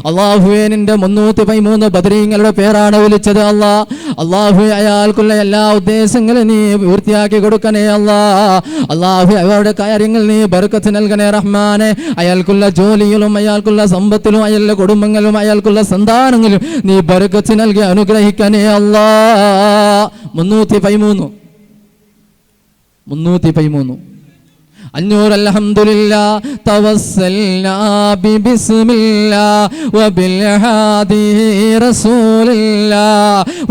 അള്ളാഹുവേ നിന്റെ 313 ബദരീങ്ങളുടെ പേരാണ് വിളിച്ചത്. അള്ളാഹുവേ അയാൾക്കുള്ള എല്ലാ ഉദ്ദേശങ്ങളും നീ പൂർത്തിയാക്കി കൊടുക്കണേ അള്ളാഹു അവരുടെ കാര്യങ്ങൾ നീ ബർക്കത്ത് നൽകണേ റഹ്മാനെ. അയാൾക്കുള്ള ജോലിയിലും അയാൾക്കുള്ള സമ്പത്തിലും അയാളുടെ കുടുംബങ്ങളിലും അയാൾക്കുള്ള സന്താനങ്ങളിലും നീ ബർക്കത്ത് നൽകി അനുഗ്രഹിക്കണേ 313 500 അൽഹംദുലില്ലാ തവസ്സൽനാ ബിസ്മില്ലാ വബിൽ ഹാദി റസൂലില്ലാ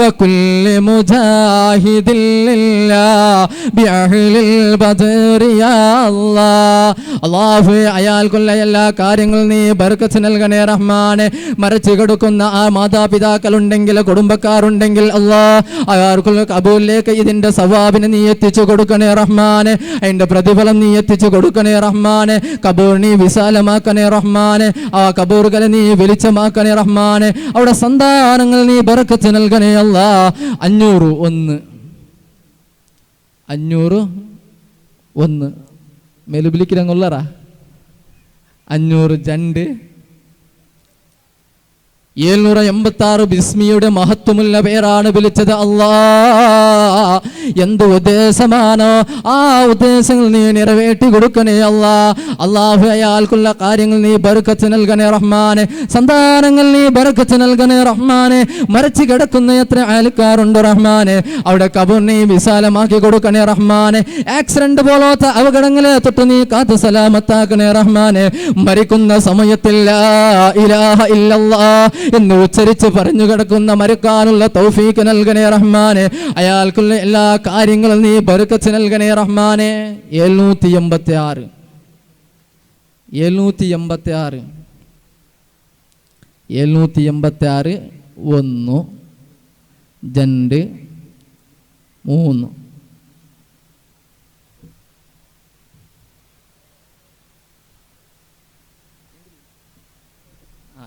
വകുല്ലി മുജാഹിദിൻ ലില്ലാ ബിഅഹ്ലിൽ ബദരി യാ അല്ലാഹു അയാൾക്കുള്ള എല്ലാ കാര്യങ്ങളും നീ ബർക്കത്ത് നൽകണേ റഹ്മാനെ. മരിച്ചു കിടക്കുന്ന ആ മാതാപിതാക്കളുണ്ടെങ്കിൽ കുടുംബക്കാരുണ്ടെങ്കിൽ അയാൾക്കുള്ള കബൂലിലേക്ക് ഇതിന്റെ സവാബിനെ നീ എത്തിച്ചു കൊടുക്കണേ റഹ്മാനെ. അതിന്റെ പ്രതിഫലം നീ എത്തിച്ചു കൊടുക്കണേ റഹ്മാനെ. കബൂർ നീ വിശാലമാക്കണേ റഹ്മാനെ. ആ കബൂറുകളെ നീ വെളിച്ചമാക്കണേ റഹ്മാനെ. അവിടെ സന്താനങ്ങൾ നീ ബർക്കത്ത് നൽകണേ 501 മേലുബിലിക്കിരങ്ങുള്ളറ 502 786 ബിസ്മിയുടെ മഹത്വമുള്ള പേരാണ് വിളിച്ചത്. എന്ത് ഉദ്ദേശമാണോ ആ ഉദ്ദേശങ്ങൾ നീ നിറവേറ്റി കൊടുക്കണേ അള്ളാഹു അയാൾക്കുള്ള കാര്യങ്ങൾ നീ ബർക്കത്ത് നൽകണേ റഹ്മാനെ. സന്താനങ്ങൾ നീ ബർക്കത്ത് നൽകണേ റഹ്മാനെ. മരിച്ചു കിടക്കുന്ന എത്ര ആൾക്കാരുണ്ട് റഹ്മാനെ. അവിടെ കബൂർ നീ വിശാലമാക്കി കൊടുക്കണേ റഹ്മാനെ. ആക്സിഡന്റ് പോലത്തെ അപകടങ്ങളെ തൊട്ട് നീ കാത്ത് സലാമത്താക്കണേ റഹ്മാനെ. മരിക്കുന്ന സമയത്തിൽ ലാ ഇലാഹ ഇല്ലല്ലാഹ് എന്ന് ഉച്ചരിച്ച് പറഞ്ഞു കിടക്കുന്ന മരിക്കാനുള്ള തൗഫീക്ക് നൽകണേ റഹ്മാനെ. അയാൾക്കുള്ള എല്ലാ കാര്യങ്ങളും നീ ബർക്കത്ത് നൽകണേ റഹ്മാനെ. 786 1 2 3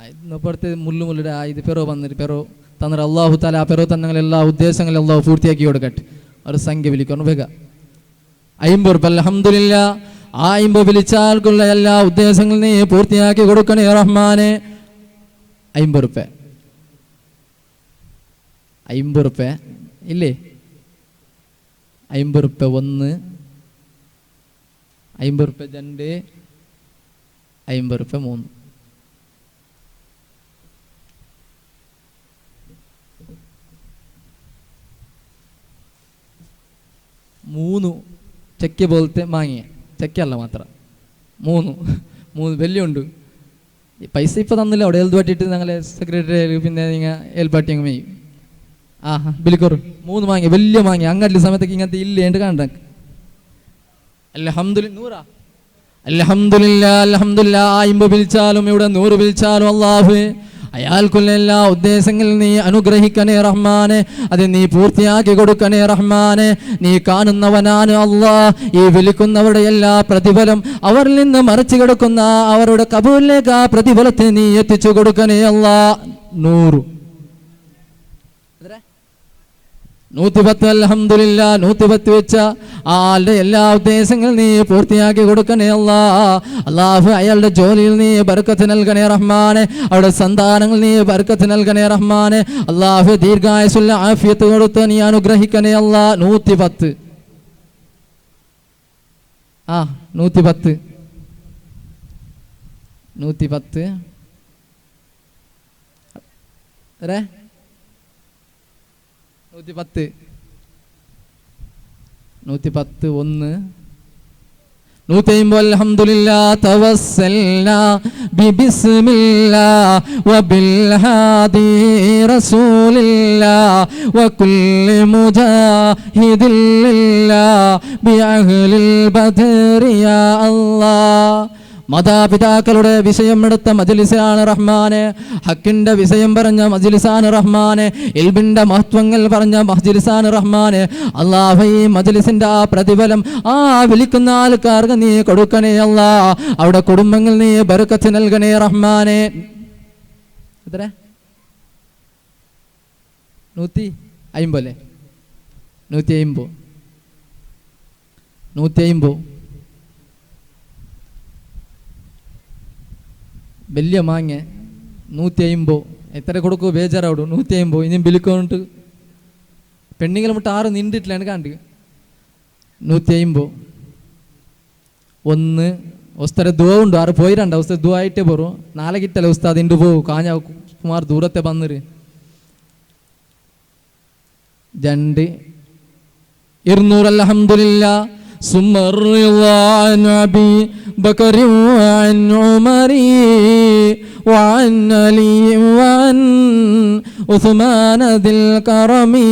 ഇന്നപ്പോഴത്തെ മുള്ളുമുള്ളുടെ ഇത് പെറോ വന്നിട്ട് പെറോ തന്നിട്ട് അള്ളാഹു താല ആ പെറോ തന്നങ്ങൾ എല്ലാ ഉദ്ദേശങ്ങളും അള്ളാഹു പൂർത്തിയാക്കി കൊടുക്കട്ടെ. ഒരു സംഖ്യ വിളിക്കണം വേഗം 50 രൂപ. അൽഹംദുലില്ലാ ആ 50 വിളിച്ചാൽക്കുള്ള എല്ലാ ഉദ്ദേശങ്ങളും നീ പൂർത്തിയാക്കി കൊടുക്കണേ റഹ്മാനെ. 50 രൂപ ഇല്ലേ? 50 രൂപ 1, 50 രൂപ 2, 50 രൂപ 3. മൂന്ന് ചെക്ക് പോലത്തെ വാങ്ങിയ ചെക്കല്ല മാത്രം 3 വലിയുണ്ട്. പൈസ ഇപ്പോൾ തന്നില്ല. അവിടെ എഴുതുപാട്ടിട്ട് ഞങ്ങളെ സെക്രട്ടറി പിന്നെ നിങ്ങൾ എൽപ്പാട്ടി അങ്ങ് മെയ്യും. ബിലിക്കോറ് 3 വാങ്ങി വലിയ വാങ്ങി. അങ്ങനത്തെ സമയത്തേക്ക് ഇങ്ങനത്തെ ഇല്ല എൻ്റെ കണ്ട. അൽഹംദുലില്ലാ 50 വിളിച്ചാലും ഇവിടെ 100 വിളിച്ചാലും അല്ലാഹുവേ അയാൾക്കുള്ള എല്ലാ ഉദ്ദേശങ്ങളിൽ നീ അനുഗ്രഹിക്കണേ റഹ്മാനെ. അത് നീ പൂർത്തിയാക്കി കൊടുക്കണേ റഹ്മാനെ. നീ കാണുന്നവനാണ് ഈ വിളിക്കുന്നവരുടെ എല്ലാ പ്രതിഫലം അവരിൽ നിന്ന് മറച്ചു കിടക്കുന്ന അവരുടെ കബൂലിലേക്ക് ആ പ്രതിഫലത്തെ നീ എത്തിച്ചു കൊടുക്കണേ 100 110 അൽഹംദുലില്ലാ 110 വെച്ച ആളുടെ എല്ലാ ഉദ്ദേശങ്ങളും നീ പൂർത്തിയാക്കി കൊടുക്കണേ അല്ലാഹു അയാളുടെ ജോലിയിൽ നീ ബർക്കത്ത് നൽകണേ റഹ്മാനെ. അവിടെ സന്താനങ്ങൾ നീ ബർക്കത്ത് നൽകണേ റഹ്മാനെ. അല്ലാഹു ദീർഘായുസ്സുള്ള ആഫിയത്ത് കൊടുത്ത് നീ അനുഗ്രഹിക്കണേ 110 110 110 1 150 അൽഹംദുലില്ലാ തവസ്സൽനാ ബിസ്മില്ലാ വബിൽ ഹാദി റസൂലില്ലാ വകുല്ലി മുജാഹിദിൻ ലില്ലാ ബിഅഹ്ലിൽ ബദരി യാ അല്ലാഹ്. മാതാപിതാക്കളുടെ വിഷയം എടുത്ത മജ്ലിസാണ് റഹ്മാനെ. ഹക്കിന്റെ വിഷയം പറഞ്ഞ മജ്ലിസാണ് റഹ്മാനെ. ഇൽമിന്റെ മഹത്വങ്ങൾ പറഞ്ഞ മജ്ലിസാണ് റഹ്മാനെ. അല്ലാഹു ഈ മജ്ലിസിന്റെ ആ പ്രതിഫലം ആ വിളിക്കുന്ന ആൾക്കാർക്ക് നീ കൊടുക്കണേ അവിടെ കുടുംബങ്ങൾ നീ ബർക്കത്ത് നൽകണേ റഹ്മാനെ. എത്ര 150 150 വലിയ മാങ്ങ 150 എത്ര കൊടുക്കോ ബേജാറാവിടും. 150 ഇനിയും ബിലിക്കോട്ട് പെണ്ണിങ്ങളെ മുട്ട 6 നിണ്ടിട്ടില്ലാണ് കാണ്ട് 150 ഒന്ന് ഉസ്താദ് ദുവ ഉണ്ട് 6 പോയിരണ്ട ഉസ്താദ് ദുവ ആയിട്ടേ പോറും 4 കിട്ടല്ലേ ഉസ്താദ് ഇണ്ട് പോവും കാഞ്ഞ കുമാർ ദൂരത്തെ വന്നിര് 2 200 അൽഹംദുലില്ലാ സുമർ നബി ബക്കരി വഅൻ ഉമരി വഅൻ അലി വഅൻ ഉസ്മാൻ ദിൽ കറമി.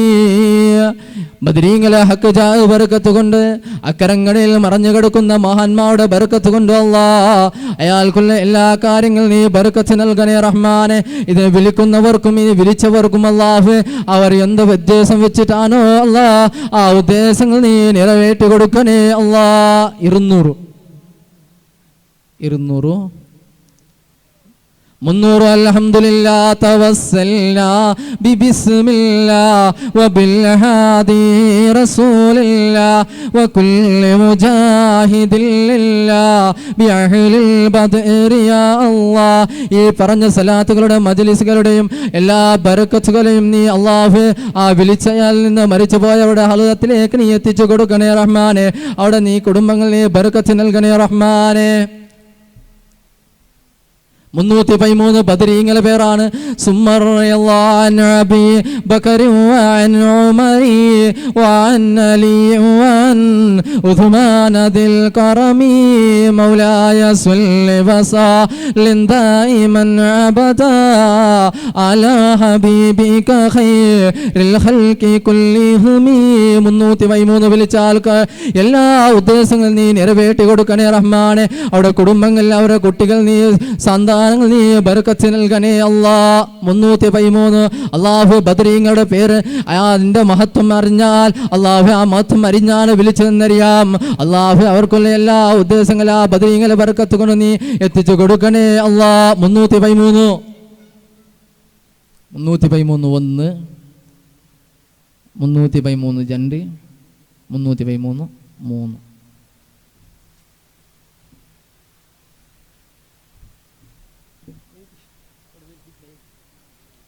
ബദരീങ്ങളെ ഹക്ക് ജാഹ് ബർക്കത്ത് കൊണ്ട് അക്കരങ്ങളിൽ മറഞ്ഞു കിടക്കുന്ന മഹാന്മാരുടെ ബർക്കത്ത് കൊണ്ട് അല്ലാഹ് അയാൾക്കുള്ള എല്ലാ കാര്യങ്ങളും നീ ബർക്കത്ത് നൽകണേ റഹ്മാനെ. ഇത് വിളിക്കുന്നവർക്കും ഈ വിളിച്ചവർക്കും അല്ലാഹ് അവർ എന്ത് ഉദ്ദേശം വെച്ചിട്ടാണോ അല്ലാഹ് ആ ഉദ്ദേശങ്ങൾ നീ നിറവേറ്റി കൊടുക്കണേ അല്ലാഹ്. 200 300 അൽഹംദുലില്ലാ തവസ്സൽനാ ബിബിസ്മില്ലാ വബിൽ ഹാദി റസൂലില്ലാ വകുല്ലി മുജാഹിദില്ലാ ബിഅഹ്ലിൽ ബദ്രി യാ അല്ലാഹ്. ഈ പറഞ്ഞ സലാത്തുകളുടെ മജ്ലിസുകളുടെയും എല്ലാ ബർക്കത്തുകളെയും നീ അല്ലാഹു ആ വിളിച്ചയാൽ നിന്ന് മരിച്ചു പോയവരുടെ ഹലത്തിലേക്ക് നീ എത്തിച്ചു കൊടുക്കണേ റഹ്മാനെ. അവിടെ നീ കുടുംബങ്ങൾ നീ ബർക്കത്ത് നൽകണേ റഹ്മാനെ. 313 ബദരീങ്ങളെ പേരാണ്. സുമർ നബി ബക്കരി വഅൻ ഉമരി വഅൻ അലി വഅൻ ഉസ്മാൻ ദിൽ കറമി മൗലായ സ്വല്ലി വസല്ലിം ദായിമൻ അബദാ അലാ ഹബീബിക ഖൈറിൽ ഖൽഖി കുല്ലിഹിം. 313 വിളിച്ച ആൾക്ക് എല്ലാ ഉദ്ദേശങ്ങളും നീ നിറവേറ്റി കൊടുക്കണേ റഹ്മാനെ. അവിടെ കുടുംബങ്ങൾ അവരുടെ കുട്ടികൾ നീ സന്താന നീ ബർക്കത്ത് നൽകണേ അല്ലാഹ്. 313 അല്ലാഹു ബദരീങ്ങളുടെ പേര് അതിന്റെ മഹത്വം അറിഞ്ഞാൽ അല്ലാഹു ആ മഹത്വം അറിഞ്ഞാൽ വിളിച്ചതെന്നറിയാം അല്ലാഹു. അവർക്കുള്ള എല്ലാ ഉദ്ദേശങ്ങളും ആ ബദരീങ്ങളെ ബർക്കത്ത് കൊണ്ട് നീ എത്തിച്ചു കൊടുക്കണേ അല്ലാഹ്. 313 1 313 2 313 3.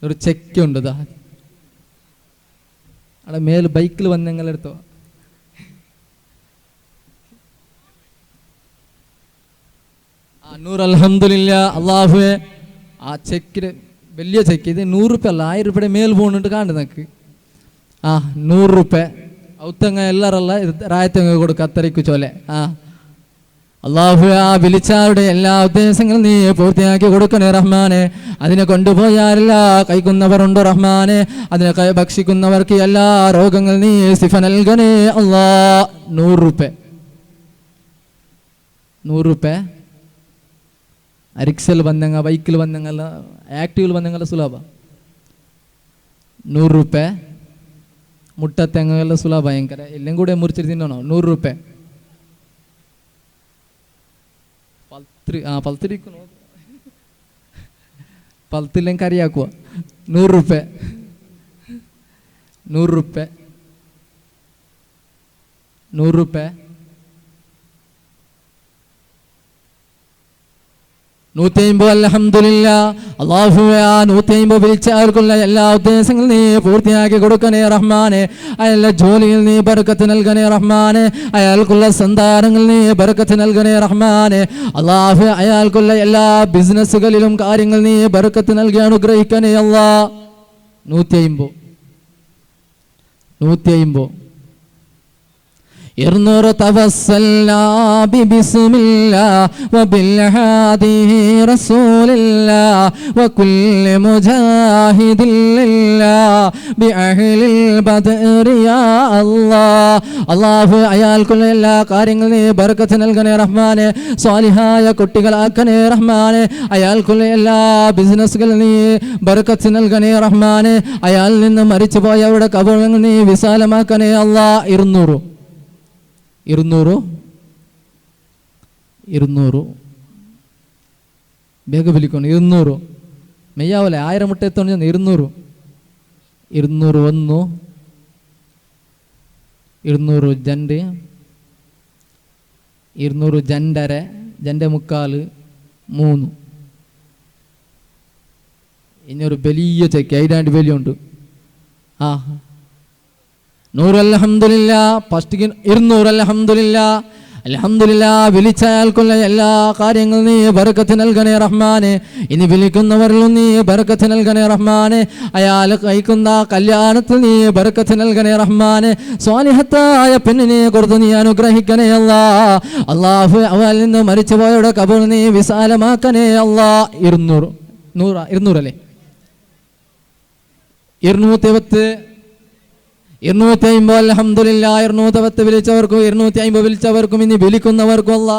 ഒരു ചെക്ക് ഉണ്ട് അവിടെ മേല് ബൈക്കിൽ വന്ന് ഞങ്ങളെടുത്തോ. നൂറ് അൽഹംദുലില്ലാ അല്ലാഹുവേ. ആ ചെക്കിന് വലിയ ചെക്ക് ഇത് 100 രൂപ അല്ല 1000 രൂപയുടെ മേൽ പോകുന്നുണ്ട് കാണ്ട് നിനക്ക്. 100 രൂപ ഔത്തങ്ങ എല്ലാറല്ല രായത്തങ്ങ കൊടുക്ക അത്രയ്ക്ക് ചോലെ. അല്ലാഹു ആ വിളിച്ചവരുടെ എല്ലാ ഉദ്ദേശങ്ങളും നീ പൂർത്തിയാക്കി കൊടുക്കണേ റഹ്മാനെ. അതിനെ കൊണ്ടുപോയാലല്ല കഴിക്കുന്നവരുണ്ട് റഹ്മാനെ. അതിനെ ഭക്ഷിക്കുന്നവർക്ക് എല്ലാ രോഗങ്ങൾ നീ സിഫ നൽകണേ അല്ലാഹ്. 100 രൂപ റിക്ഷയിൽ വന്നങ്ങ ബൈക്കിൽ വന്നങ്ങല്ല ആക്റ്റീവിൽ വന്നങ്ങല്ല സുലഭ. 100 രൂപ മുട്ടത്തെങ്ങല്ല സുലഭ ഭയങ്കര എല്ലാം കൂടെ മുറിച്ചിട്ട് തിന്നണോ. 100 രൂപ പൽത്തിരിക്കണോ പൽത്തില്ലേം കറിയാക്കുക. 100 രൂപ 100 രൂപ 100 രൂപ 150 അൽഹംദുലില്ലാ അല്ലാഹുവേ. 150 വിളിച്ചവർക്കുള്ള എല്ലാ ഉദ്ദേശങ്ങളും നീ പൂർത്തിയാക്കി കൊടുക്കണേ റഹ്മാനെ. അയാളുടെ ജോലിയിൽ നീ ബർക്കത്ത് നൽകണേ റഹ്മാനെ. അയാൾക്കുള്ള സന്താനങ്ങൾ നീ ബർക്കത്ത് നൽകണേ റഹ്മാനെ. അല്ലാഹു അയാൾക്കുള്ള എല്ലാ ബിസിനസ്സുകളിലും കാര്യങ്ങൾ നീ ബർക്കത്ത് നൽകി അനുഗ്രഹിക്കണേ അല്ലാഹ്. 150 200 തവസ്സൽനാ ബിബിസ്മില്ലാ വബിൽ ഹാദി റസൂലില്ലാ വകുല്ലി മുജാഹിദില്ലാ ബിഅഹ്ലിൽ ബദ്രി യാ അല്ലാഹ്. അല്ലാഹു അയാൾക്കുള്ള എല്ലാ കാര്യങ്ങളും നീ ബർക്കത്ത് നൽകണേ റഹ്മാനെ. സ്വാലിഹായ കുട്ടികളാക്കണേ റഹ്മാനെ. അയാൾക്കുള്ള എല്ലാ ബിസിനസ്സുകളും നീ ബർക്കത്ത് നൽകണേ റഹ്മാനെ. അയാൾ നിന്ന് മരിച്ചു പോയവരുടെ ഖബറുകൾ നീ വിശാലമാക്കണേ അല്ലാഹ്. 200 ಬೇಗ ಬಿಲಿಕೊಂಡು 200 ಮೆಯ್ಯಾವಲೆ 1000 ಮುಟ್ಟೆ ಎತ್ತೊಂಡು 200 201 200 ಜಂಡೆ 200 ಜಂಡರೆ ಜಂಡೆ ಮುಕ್ಕಾಲು 3 ഇനി ഒരു വലിയ ചെക്ക് 1000 വലിയുണ്ട്. ആ 100 അൽഹംദുലില്ലാ. ഫസ്റ്റ് 200 അൽഹംദുലില്ലാ. അൽഹംദുലില്ലാ. വിളിച്ചയാൾക്കുള്ള എല്ലാ കാര്യങ്ങളും നീ ബർക്കത്ത് നൽകണേ റഹ്മാനെ. ഇനി വിളിക്കുന്നവരിലും നീ ബർക്കത്ത് നൽകണേ റഹ്മാനെ. അയാൾ കഴിക്കുന്ന കല്യാണത്തിൽ നീ ബർക്കത്ത് നൽകണേ റഹ്മാനെ. സ്വാലിഹത്തായ പെണ്ണിനെ കൊടുത്ത് നീ അനുഗ്രഹിക്കണേ അല്ലാ. അല്ലാഹു അവളിൽ നിന്ന് മരിച്ചുപോയവരുടെ ഖബർ നീ വിശാലമാക്കണേ അല്ലാ. 200 അല്ലേ? 250 അൽഹംദുലില്ലാ. 210 വിളിച്ചവർക്കും 250 വിളിച്ചവർക്കും ഇനി വിളിക്കുന്നവർക്കും അല്ലാ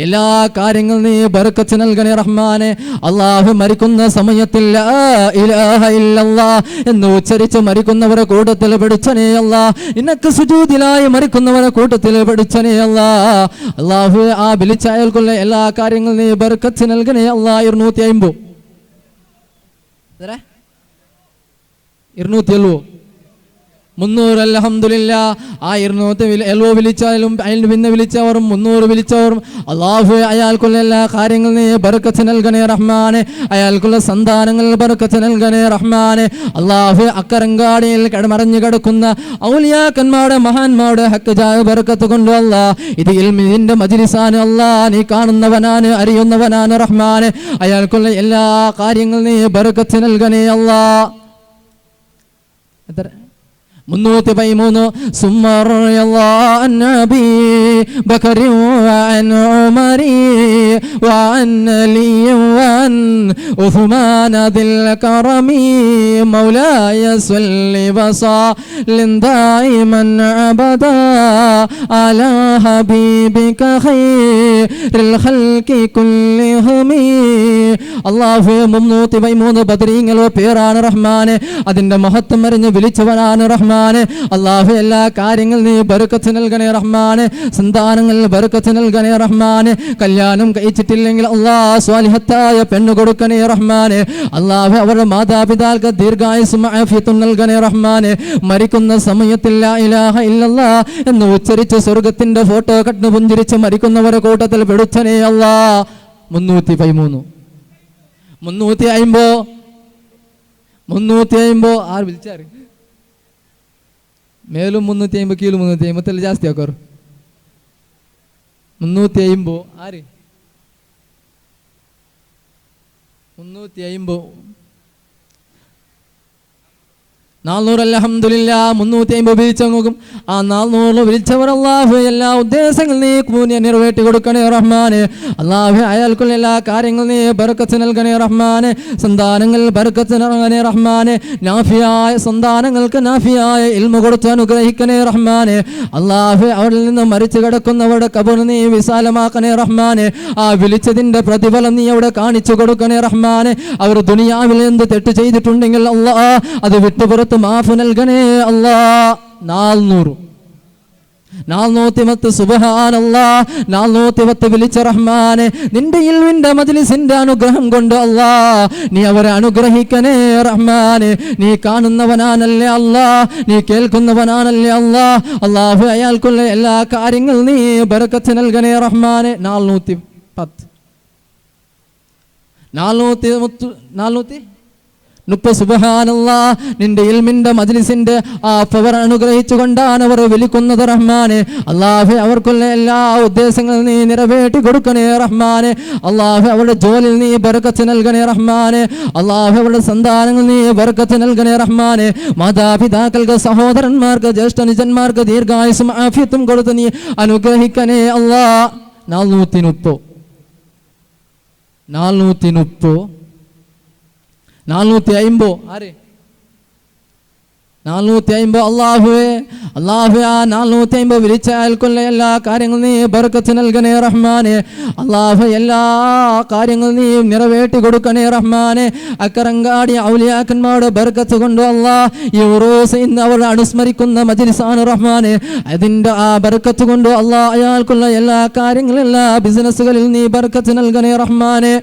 എല്ലാ കാര്യങ്ങളും നീ ബർക്കത്ത് നൽകണേ റഹ്മാനെ. അല്ലാഹു മരിക്കുന്ന സമയത്തിൽ ലാ ഇലാഹ ഇല്ലല്ലാ എന്ന് ഉച്ചരിച്ച് മരിക്കുന്നവരെ കൂട്ടത്തിൽ പിടിച്ചനേ അല്ലാ. നിനക്ക് സുജൂദിലായി മരിക്കുന്നവരെ കൂട്ടത്തിൽ പിടിച്ചനേ അല്ലാ. അല്ലാഹു ആ വിളിച്ചയാൾക്കുള്ള എല്ലാ കാര്യങ്ങളും നീ ബർക്കത്ത് നൽകണേ അല്ലാ. 250 270 300 അൽഹംദുലില്ലാ. ആ 270 വിളിച്ചാലും അതിന് പിന്നെ വിളിച്ചവരും 300 വിളിച്ചവരും അല്ലാഹു അയാൾക്കുള്ള എല്ലാ കാര്യങ്ങളും നീ ബർക്കത്ത് നൽകണേ റഹ്മാനെ. അയാൾക്കുള്ള സന്താനങ്ങൾ ബർക്കത്ത് നൽകണേ റഹ്മാനെ. അല്ലാഹു അക്കരങ്കാടിയിൽ കടമറഞ്ഞു കിടക്കുന്ന ഔലിയാക്കന്മാരുടെ മഹാന്മാരുടെ ഹക്ക് ബർക്കത്ത് കൊണ്ട് അല്ലാ ഇത് ഇൽമിന്റെ മജ്ലിസാണ് അല്ലാ. നീ കാണുന്നവനാണ്, അറിയുന്നവനാണ് റഹ്മാനെ. അയാൾക്കുള്ള എല്ലാ കാര്യങ്ങളും നീ ബർക്കത്ത് നൽകണേ അല്ലാ. എത്ര 313 ثم رضي الله عن أبي بكر وعن عمر وعن علي وعن عثمان ذي الكرم مولاي صل وسلم دائما أبدا على حبيبك خير الخلق كلهم. അല്ലാഹു 313 ബദരീങ്ങളുടെ പേരാണ് റഹ്മാനെ. അതിന്റെ മഹത്വം അറിഞ്ഞ് വിളിച്ചവനാണ് റഹ്മാനെ. അല്ലാഹു എല്ലാ കാര്യങ്ങളും നീ ബർക്കത്ത് നൽകണേ റഹ്മാനെ. സന്താനങ്ങൾ ബർക്കത്ത് നൽകണേ റഹ്മാനെ. കല്യാണം കഴിച്ചിട്ടില്ലെങ്കിൽ അല്ലാഹ് സ്വാലിഹത്തായ പെണ്ണ് കൊടുക്കണേ റഹ്മാനെ. അല്ലാഹു അവരുടെ മാതാപിതാക്കൾക്ക് ദീർഘായുസ്സും ആഫിയത്തും നൽകണേ റഹ്മാനെ. മരിക്കുന്ന സമയത്തിൽ ലാ ഇലാഹ ഇല്ലല്ലാ എന്ന് ഉച്ചരിച്ച് സ്വർഗത്തിന്റെ ഫോട്ടോ കണ്ട് പുഞ്ചിരിച്ച് മരിക്കുന്നവരെ കൂട്ടത്തിൽ പെടുത്തണേ അല്ലാഹ്. 350 ആര് വിളിച്ചാറ്? മേലും 350 കീഴും 350 ജാസ്തി ആക്കോർ. 350 ആര്? 350 400 അൽഹംദുലില്ലാ. 350 വിളിച്ചു നോക്കും. ആ 400 വിളിച്ചവർ അല്ലാഹു എല്ലാ ഉദ്ദേശങ്ങളും നീ നിറവേറ്റി കൊടുക്കണേ റഹ്മാനെ. അല്ലാഹു അയാൾക്കുള്ള എല്ലാ കാര്യങ്ങളും നീ ബർക്കത്ത് നൽകണേ റഹ്മാനെ. സന്താനങ്ങൾ ബർക്കത്ത് നൽകണേ റഹ്മാനെ. നാഫിയായ സന്താനങ്ങൾക്ക് നാഫിയായ ഇൽമു കൊടുത്ത് അനുഗ്രഹിക്കണേ റഹ്മാനെ. അല്ലാഹു അവരിൽ നിന്ന് മരിച്ചു കിടക്കുന്നവരുടെ ഖബർ നീ വിശാലമാക്കണേ റഹ്മാനെ. ആ വിളിച്ചതിന്റെ പ്രതിഫലം നീ അവിടെ കാണിച്ചു കൊടുക്കണേ റഹ്മാനെ. അവർ ദുനിയാവിൽ എന്ത് തെറ്റ് ചെയ്തിട്ടുണ്ടെങ്കിൽ അല്ലാഹ് അത് വിട്ടുപുറത്ത് മാഫ് നൽകണേ അല്ലാ. 410 സുബ്ഹാനല്ലാ. 410 വിളിച്ച റഹ്മാനെ. നിന്റെ ഇൽമിന്റെ മജ്ലിസിന്റെ അനുഗ്രഹം കൊണ്ട് അല്ലാ നീ അവരെ അനുഗ്രഹിക്കണേ റഹ്മാനെ. നീ കാണുന്നവനാണല്ലേ അല്ലാ, നീ കേൾക്കുന്നവനാണല്ലേ അല്ലാ. അല്ലാഹു അയാൾക്കുള്ള എല്ലാ കാര്യങ്ങളും നീ ബർക്കത്ത് നൽകണേ റഹ്മാനെ. 430 സുബ്ഹാനല്ലാ. നിന്റെ ഇൽമിന്റെ മജ്ലിസിന്റെ ആ പവർ അനുഗ്രഹിച്ചു കൊണ്ടാണ് അവർ വിളിക്കുന്നത് റഹ്മാനെ. അല്ലാഹു അവർക്കുള്ള എല്ലാ ഉദ്ദേശങ്ങളും നീ നിറവേറ്റി കൊടുക്കണേ റഹ്മാനെ. അല്ലാഹു അവരുടെ ജോലിയിൽ നീ ബർക്കത്ത് നൽകണേ റഹ്മാനെ. അല്ലാഹു അവരുടെ സന്താനങ്ങൾ നീ ബർക്കത്ത് നൽകണേ റഹ്മാനെ. മാതാപിതാക്കൾക്ക്, സഹോദരന്മാർക്ക്, ജ്യേഷ്ഠനുജന്മാർക്ക് ദീർഘായുസ്സും ആഫിയത്തും കൊടുത്ത് നീ അനുഗ്രഹിക്കണേ അല്ലാ. 430 450 ആര്? 450 അല്ലാഹുവേ. അല്ലാഹു ആ 450 വിളിച്ചാൽക്കുള്ള എല്ലാ കാര്യങ്ങളും നീ ബർക്കത്ത് നൽകണേ റഹ്മാനെ. അല്ലാഹു എല്ലാ കാര്യങ്ങളും നീ നിറവേറ്റി കൊടുക്കണേ റഹ്മാനെ. അക്കരങ്കാടി ഔലിയാക്കന്മാരുടെ ബർക്കത്ത് കൊണ്ട് അല്ലാഹ് ഈ ഉറൂസ് ഇന്ന് അവർ അനുസ്മരിക്കുന്ന മജ്ലിസാണ് റഹ്മാനെ. അതിൻ്റെ ആ ബർക്കത്ത് കൊണ്ട് അല്ലാഹ് അയാൾക്കുള്ള എല്ലാ കാര്യങ്ങളും, എല്ലാ ബിസിനസ്സുകളിൽ നീ ബർക്കത്ത് നൽകണേ റഹ്മാനെ.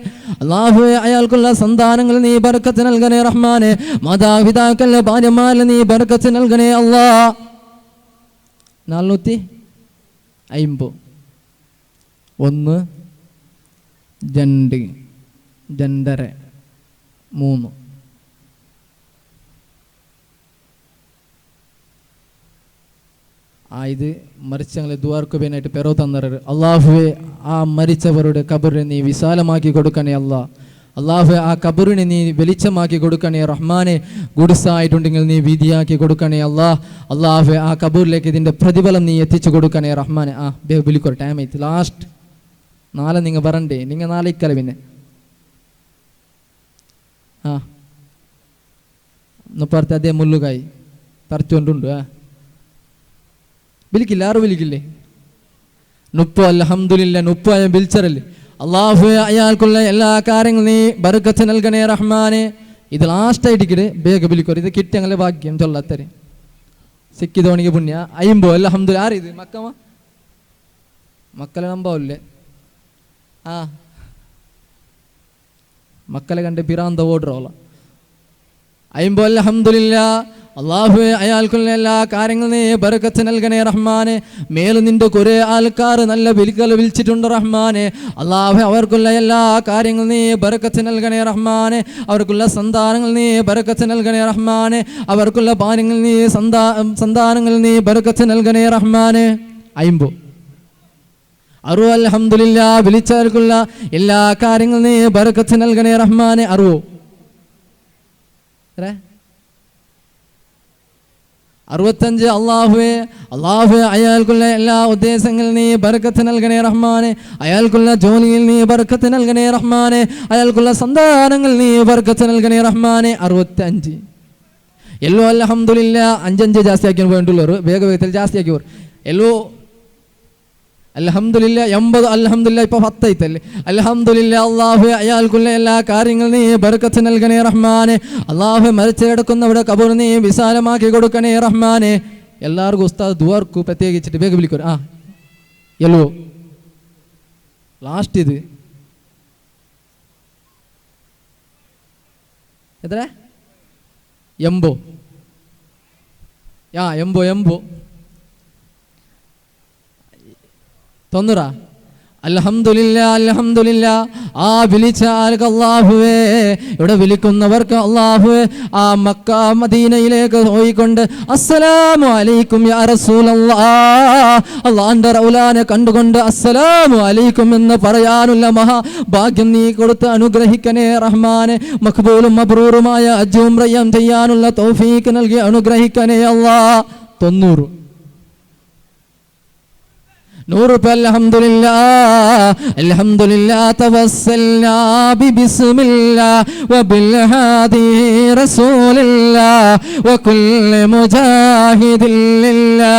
അല്ലാഹു അയാൾക്കുള്ള സന്താനങ്ങൾ നീ ബർക്കത്ത് നൽകണേ റഹ്മാനെ. മാതാപിതാക്കളുടെ ഭാര്യമാരിൽ നീ ബർക്കത്ത് നൽകണേ അല്ലാ. 450 1 2 2.5 3 ഇത് മരിച്ചങ്ങളെ ദ്വാർക്ക് വേനായിട്ട് പെറോ തന്നറ അള്ളാഹുവെ ആ മരിച്ചവരുടെ കബറിനെ നീ വിശാലമാക്കി കൊടുക്കണേ അള്ളാഹു ആ കബറിനെ നീ വെളിച്ചമാക്കി കൊടുക്കണേ റഹ്മാനെ. ഗുഡ്സായിട്ടുണ്ടെങ്കിൽ നീ വീതിയാക്കി കൊടുക്കണേ അള്ളാഹു ആ കബറിലേക്ക് ഇതിൻ്റെ പ്രതിഫലം നീ എത്തിച്ചു കൊടുക്കണേ റഹ്മാനെ. വിളിക്കൊരു ടൈം ആയിട്ട് ലാസ്റ്റ് നാളെ നിങ്ങൾ പറണ്ടേ, നിങ്ങൾ നാളെ ഇക്കല പിന്നെ പറഞ്ഞ അതേ മുള്ളുകായി തറച്ചുകൊണ്ടുണ്ട് വിളിക്കില്ല, ആരും വിളിക്കില്ലേ? നുപ്പോ അൽഹംദുലില്ലാ, നുപ്പോ വിളിച്ചറല്ലേ. അള്ളാഹു അയാൾക്കുള്ള എല്ലാ കാര്യങ്ങളും നീ ബർക്കത്ത് നൽകണേ റഹ്മാനെ. ഇത് ലാസ്റ്റായിട്ടിട്ട് വേഗം വിളിക്കോ, ഇത് കിട്ടിയങ്ങളെ ഭാഗ്യം ചൊല്ലാത്തരെ സിക്കിതോണിക്ക് പുണ്യ അയ്യുമ്പോ അൽഹംദുലില്ലാ. ആരിത് മക്കളെ നമ്പാവില്ലേ? മക്കളെ കണ്ട് പിറാന്ത ഓടുറോള അയ്യുമ്പോ അൽഹംദുലില്ലാ. അള്ളാഹു അയാൾക്കുള്ള എല്ലാ കാര്യങ്ങളും നീ ബർക്കത്ത് നൽകണേ റഹ്മാനെ. മേലും നിന്റെ കുറെ ആൾക്കാർ നല്ല വിളിച്ചിട്ടുണ്ട് റഹ്മാനെ. അള്ളാഹു അവർക്കുള്ള എല്ലാ കാര്യങ്ങളും നീ ബർക്കത്ത് നൽകണേ റഹ്മാനെ. അവർക്കുള്ള സന്താനങ്ങൾ നീ ബർക്കത്ത് നൽകണേ റഹ്മാനെ. അവർക്കുള്ള ഭാര്യങ്ങൾ നീ സന്താനങ്ങൾ നീ ബർക്കത്ത് നൽകണേ റഹ്മാനെ. അയ്യുമ്പോ അൽഹംദുലില്ലാ. വിളിച്ചവർക്കുള്ള എല്ലാ കാര്യങ്ങളും നീ ബർക്കത്ത് നൽകണേ റഹ്മാനെ. 65 അള്ളാഹുവേ അയാൾക്കുള്ള എല്ലാ ഉദ്ദേശങ്ങളിൽ നീ ബർക്കത്ത് നൽകണേ റഹ്മാനെ. അയാൾക്കുള്ള ജോലിയിൽ നീ ബർക്കത്ത് നൽകണേ റഹ്മാനെ. അയാൾക്കുള്ള സന്താനങ്ങൾ നീ ബർക്കത്ത് നൽകണേ റഹ്മാനെ. 65 എല്ലോ അൽഹംദുലില്ലാ. 5 ജാസ്തിയാക്കി വേണ്ടുള്ളവർ വേഗത്തിൽ ജാസ്തിയാക്കി എല്ലോ അൽഹംദുലില്ലാ. 80 അൽഹംദുലില്ലാ. ഇപ്പൊ 10 ആയിട്ടല്ലേ? അൽഹംദുലില്ലാ. അള്ളാഹു അയാൾക്കുള്ള എല്ലാ കാര്യങ്ങളും നീ ബർക്കത്ത് നൽകണേ റഹ്മാനെ. അള്ളാഹു മരിച്ചു കിടക്കുന്നവിടെ കബർ നീ വിശാലമാക്കി കൊടുക്കണേ റഹ്മാനെ. എല്ലാവർക്കും ഉസ്താദ് ദുആർക്ക് പ്രത്യേകിച്ചിട്ട് വേഗം വിളിക്കൂ. എല്ലോ ലാസ്റ്റ് ഇത് എത്ര 80 90 അൽഹംദുലില്ലാ. അൽഹംദുലില്ലാ. വിളിച്ച ആൾക്ക് അള്ളാഹുവേ, ഇവിടെ വിളിക്കുന്നവർക്ക് അള്ളാഹുവേ ആ മക്ക മദീനയിലേക്ക് പോയിക്കൊണ്ട് അസ്സലാമു അലൈക്കും യാ റസൂലല്ലാഹ്, അള്ളാന്റെ റൗലാനെ കണ്ടുകൊണ്ട് അസ്സലാമു അലൈക്കും എന്ന് പറയാനുള്ള മഹാഭാഗ്യം നീ കൊടുത്ത് അനുഗ്രഹിക്കണേ റഹ്മാനെ. മഖ്ബൂലും മബ്റൂറുമായ ഹജ്ജും ഉംറയും ചെയ്യാനുള്ള തൗഫീഖ് നൽകി അനുഗ്രഹിക്കണേ അല്ലാഹ്. 90 100 അൽഹംദുലില്ലാ. അൽഹംദുലില്ലാ. തവസ്സൽനാ ബിസ്മില്ലാ വബിൽ ഹാദി റസൂലില്ലാ വകുല്ലി മുജാഹിദിൻ ലില്ലാ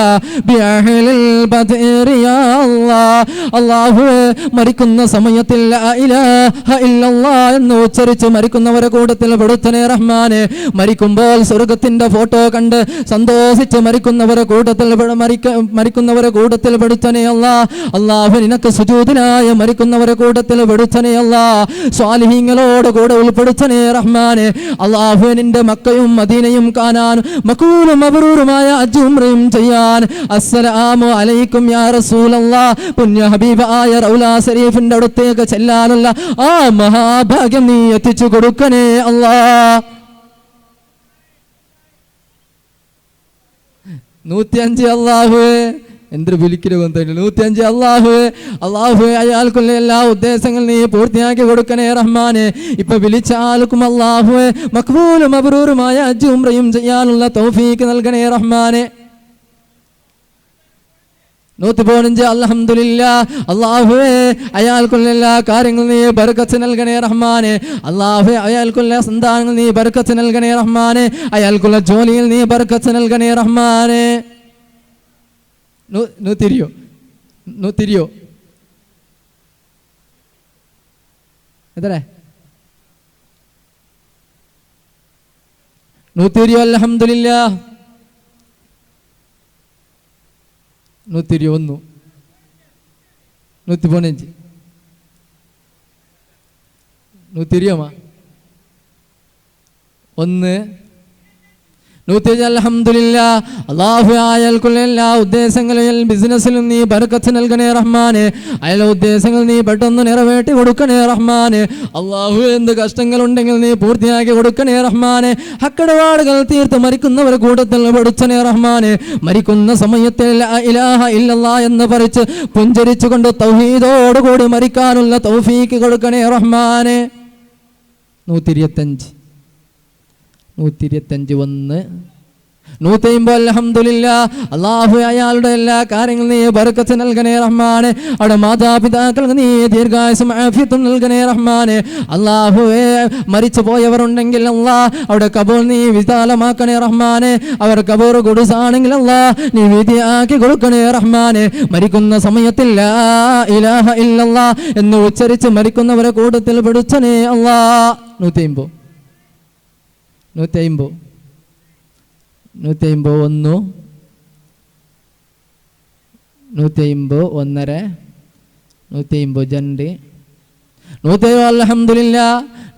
ബിഅഹ്ലിൽ ബദ്രി യാ അല്ലാഹ്. അല്ലാഹു മരിക്കുന്ന സമയത്തിൽ ലാ ഇലാഹ ഇല്ലല്ലാഹ് എന്ന് ഉച്ചരിച്ച് മരിക്കുന്നവരെ കൂട്ടത്തിൽ പെടുത്തണേ റഹ്മാനെ. മരിക്കുമ്പോൾ സ്വർഗ്ഗത്തിന്റെ ഫോട്ടോ കണ്ട് സന്തോഷിച്ച് മരിക്കുന്നവരെ കൂട്ടത്തിൽ പെടുത്തണേ അല്ലാഹു. നിനക്ക് സുജൂദിലായ മരിക്കുന്നവരെ കൂട്ടത്തിൽ പെടുത്തണേ അല്ലാഹ്. സ്വാലിഹീങ്ങളോട് കൂടെ ഉൾപ്പെടുത്തണേ റഹ്മാനെ. അല്ലാഹു നിന്റെ മക്കയും മദീനയും കാണാൻ മഖൂലും മബ്റൂറുമായ ഹജ്ജും ഉംറയും ചെയ്യാൻ അസ്സലാമു അലൈക്കും യാ റസൂലല്ലാഹ് പുണ്യ ഹബീബായ റൗലാ ശരീഫിന്റെ അടുത്തേക്ക് ചെല്ലാനുള്ള ആ മഹാഭാഗ്യം നീ എത്തിച്ചു കൊടുക്കണേ അല്ലാഹ്. 105 അല്ലാഹുവേ. എന്തൊരു വിളിക്കല് കൊന്തല്ല. 105 അള്ളാഹുവേ അയാൾക്കുള്ള എല്ലാ ഉദ്ദേശങ്ങൾ നീ പൂർത്തിയാക്കി കൊടുക്കണേ റഹ്മാനെ. ഇപ്പൊ വിളിച്ച ആൾക്കും അള്ളാഹുവേ മഖ്ബൂലും മബ്റൂറുമായ ഹജ്ജും ഉംറയും ചെയ്യാനുള്ള തൗഫീഖ് നൽകണേ റഹ്മാനെ. 115 അൽഹംദുലില്ലാ. അള്ളാഹുവേ അയാൾക്കുള്ള എല്ലാ കാര്യങ്ങളും നീ ബർക്കത്ത് നൽകണേ റഹ്മാനെ. അള്ളാഹുവേ അയാൾക്കുള്ള സന്താനങ്ങൾ നീ ബർക്കത്ത് നൽകണേ റഹ്മാനെ. അയാൾക്കുള്ള ജോലിയിൽ നീ ബർക്കത്ത് നൽകണേ റഹ്മാനെ. തിരിയോ എത്ര 120 അൽഹംദുലില്ലാ. 121 115 120 1 അൽഹംദുലില്ലാ. അല്ലാഹു അയാൾക്കുള്ള എല്ലാ ഉദ്ദേശങ്ങളിലും ബിസിനസ്സിലും നീ ബർക്കത്ത് നൽകണേ റഹ്മാനെ. അയാളുടെ ഉദ്ദേശങ്ങൾ നീ പെട്ടെന്ന് നിറവേറ്റി കൊടുക്കണേ റഹ്മാനെ. അല്ലാഹു എന്ത് കഷ്ടങ്ങളുണ്ടെങ്കിൽ നീ പൂർത്തിയാക്കി കൊടുക്കണേ റഹ്മാനെ. ഹക്കടപാടുകൾ തീർത്ത് മരിക്കുന്നവർ കൂട്ടത്തിൽ പഠിച്ചനേ റഹ്മാനെ. മരിക്കുന്ന സമയത്ത് ലാ ഇലാഹ ഇല്ലല്ലാഹ് എന്ന് പറിച്ച് പുഞ്ചരിച്ചുകൊണ്ട് തൗഹീദോടുകൂടി മരിക്കാനുള്ള തൗഫീക്ക് കൊടുക്കണേ റഹ്മാനെ. 125 1 150. അൽഹംദുലില്ലാ. അല്ലാഹു അയാളുടെ എല്ലാ കാര്യങ്ങളും നീ ബർക്കത്ത് നൽകണേ റഹ്മാനെ. അവിടെ മാതാപിതാക്കൾക്ക് നീ ദീർഘായുസ്സും ആഫിയത്തും നൽകണേ റഹ്മാനെ. അല്ലാഹുവേ മരിച്ചു പോയവരുണ്ടെങ്കിൽ അല്ലാഹ് അവിടെ ഖബർ നീ വിശാലമാക്കണേ റഹ്മാനെ. അവർ ഖബർ ഗുഡ്സാണെങ്കിൽ അല്ലാഹ് നീ വീതിയാക്കി കൊടുക്കണേ റഹ്മാനെ. മരിക്കുന്ന സമയത്തിൽ ലാ ഇലാഹ ഇല്ലല്ലാഹ് എന്ന് ഉച്ചരിച്ച് മരിക്കുന്നവരെ കൂട്ടത്തിൽ പിടിച്ചനേ അല്ലാഹ്. 150 150 150 150 150 150. അൽഹംദുലില്ലാ.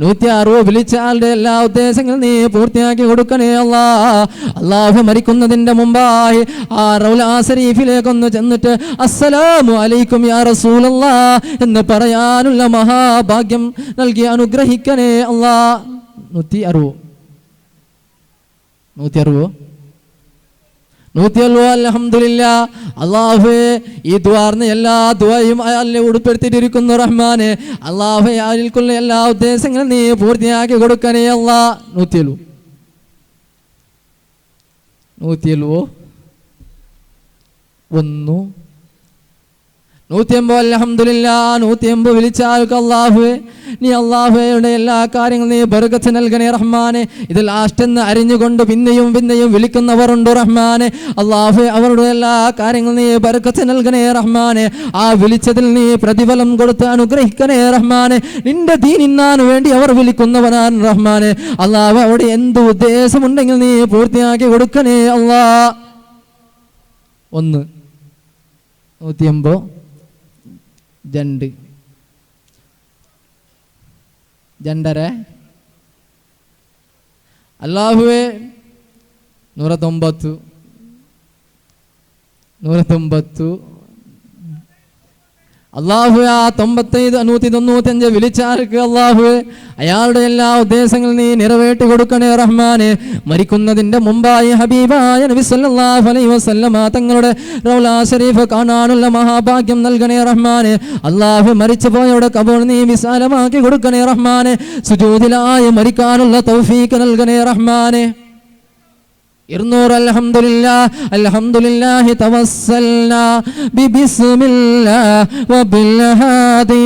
160 വിളിച്ച ആളുടെ എല്ലാ ഉദ്ദേശങ്ങളും നീ പൂർത്തിയാക്കി കൊടുക്കണേ അല്ലാഹ്. അല്ലാഹു മരിക്കുന്നതിൻ്റെ മുമ്പായി ആ റൗലാ ശരീഫിലേക്കൊന്ന് ചെന്നിട്ട് അസ്സലാമു അലൈക്കും യാ റസൂലല്ലാഹ് എന്ന് പറയാനുള്ള മഹാഭാഗ്യം നൽകി അനുഗ്രഹിക്കണേ അല്ലാഹ്. 160 അൽഹംദുലില്ലാ. അല്ലാഹുവേ ഈ ദുആർന്ന് എല്ലാ ദുആയും അയാളെ ഉൾപ്പെടുത്തിയിരിക്കുന്നു റഹ്മാനെ. അല്ലാഹുവേ അയാൾക്കുള്ള എല്ലാ ഉദ്ദേശങ്ങളും നീ പൂർത്തിയാക്കി കൊടുക്കണേ അല്ലാഹ്. 170 150. അൽഹംദുലില്ലാ. 150 വിളിച്ചാൽക്ക് അല്ലാഹുവേ നീ അല്ലാഹുവയുടെ എല്ലാ കാര്യങ്ങളും നീ ബർക്കത്ത് നൽകണേ റഹ്മാനെ. ഇത് ലാസ്റ്റ് എന്ന് അറിഞ്ഞുകൊണ്ട് പിന്നെയും വിളിക്കുന്നവരുണ്ട് റഹ്മാനെ. അല്ലാഹുവേ അവരുടെ എല്ലാ കാര്യങ്ങളും നീ ബർക്കത്ത് നൽകണേ റഹ്മാനെ. ആ വിളിച്ചതിൽ നീ പ്രതിഫലം കൊടുത്ത് അനുഗ്രഹിക്കണേ റഹ്മാനെ. നിന്റെ ദീനിന്നാൻ വേണ്ടി അവർ വിളിക്കുന്നവനാണ് റഹ്മാനെ. അല്ലാഹു അവിടെ എന്ത് ഉദ്ദേശമുണ്ടെങ്കിൽ നീ പൂർത്തിയാക്കി കൊടുക്കണേ അല്ലാഹ്. 150 2 2.5. അല്ലാഹുവേ 190 അല്ലാഹുവേ ആ 95 195 വിളിച്ചാർക്ക് അല്ലാഹുവേ അയാളുടെ എല്ലാ ഉദ്ദേശങ്ങളും നീ നിറവേറ്റി കൊടുക്കണേ റഹ്മാനെ. മരിക്കുന്നതിൻ്റെ മുമ്പായി ഹബീബായ നബി സല്ലല്ലാഹു അലൈഹി വസല്ലമ തങ്ങളുടെ റൗലാ ശരീഫ് കാണാനുള്ള മഹാഭാഗ്യം നൽകണേ റഹ്മാനെ. അല്ലാഹു മരിച്ചു പോയവിടെ ഖബർ നീ വിശാലമാക്കി കൊടുക്കണേ റഹ്മാനെ. സുജൂദിലായി മരിക്കാനുള്ള തൗഫീക്ക് നൽകണേ റഹ്മാനെ. 200. അൽഹംദുലില്ലാഹി തവസ്സൽനാ ബിബിസ്മില്ലാഹ് വബിൽഹാദി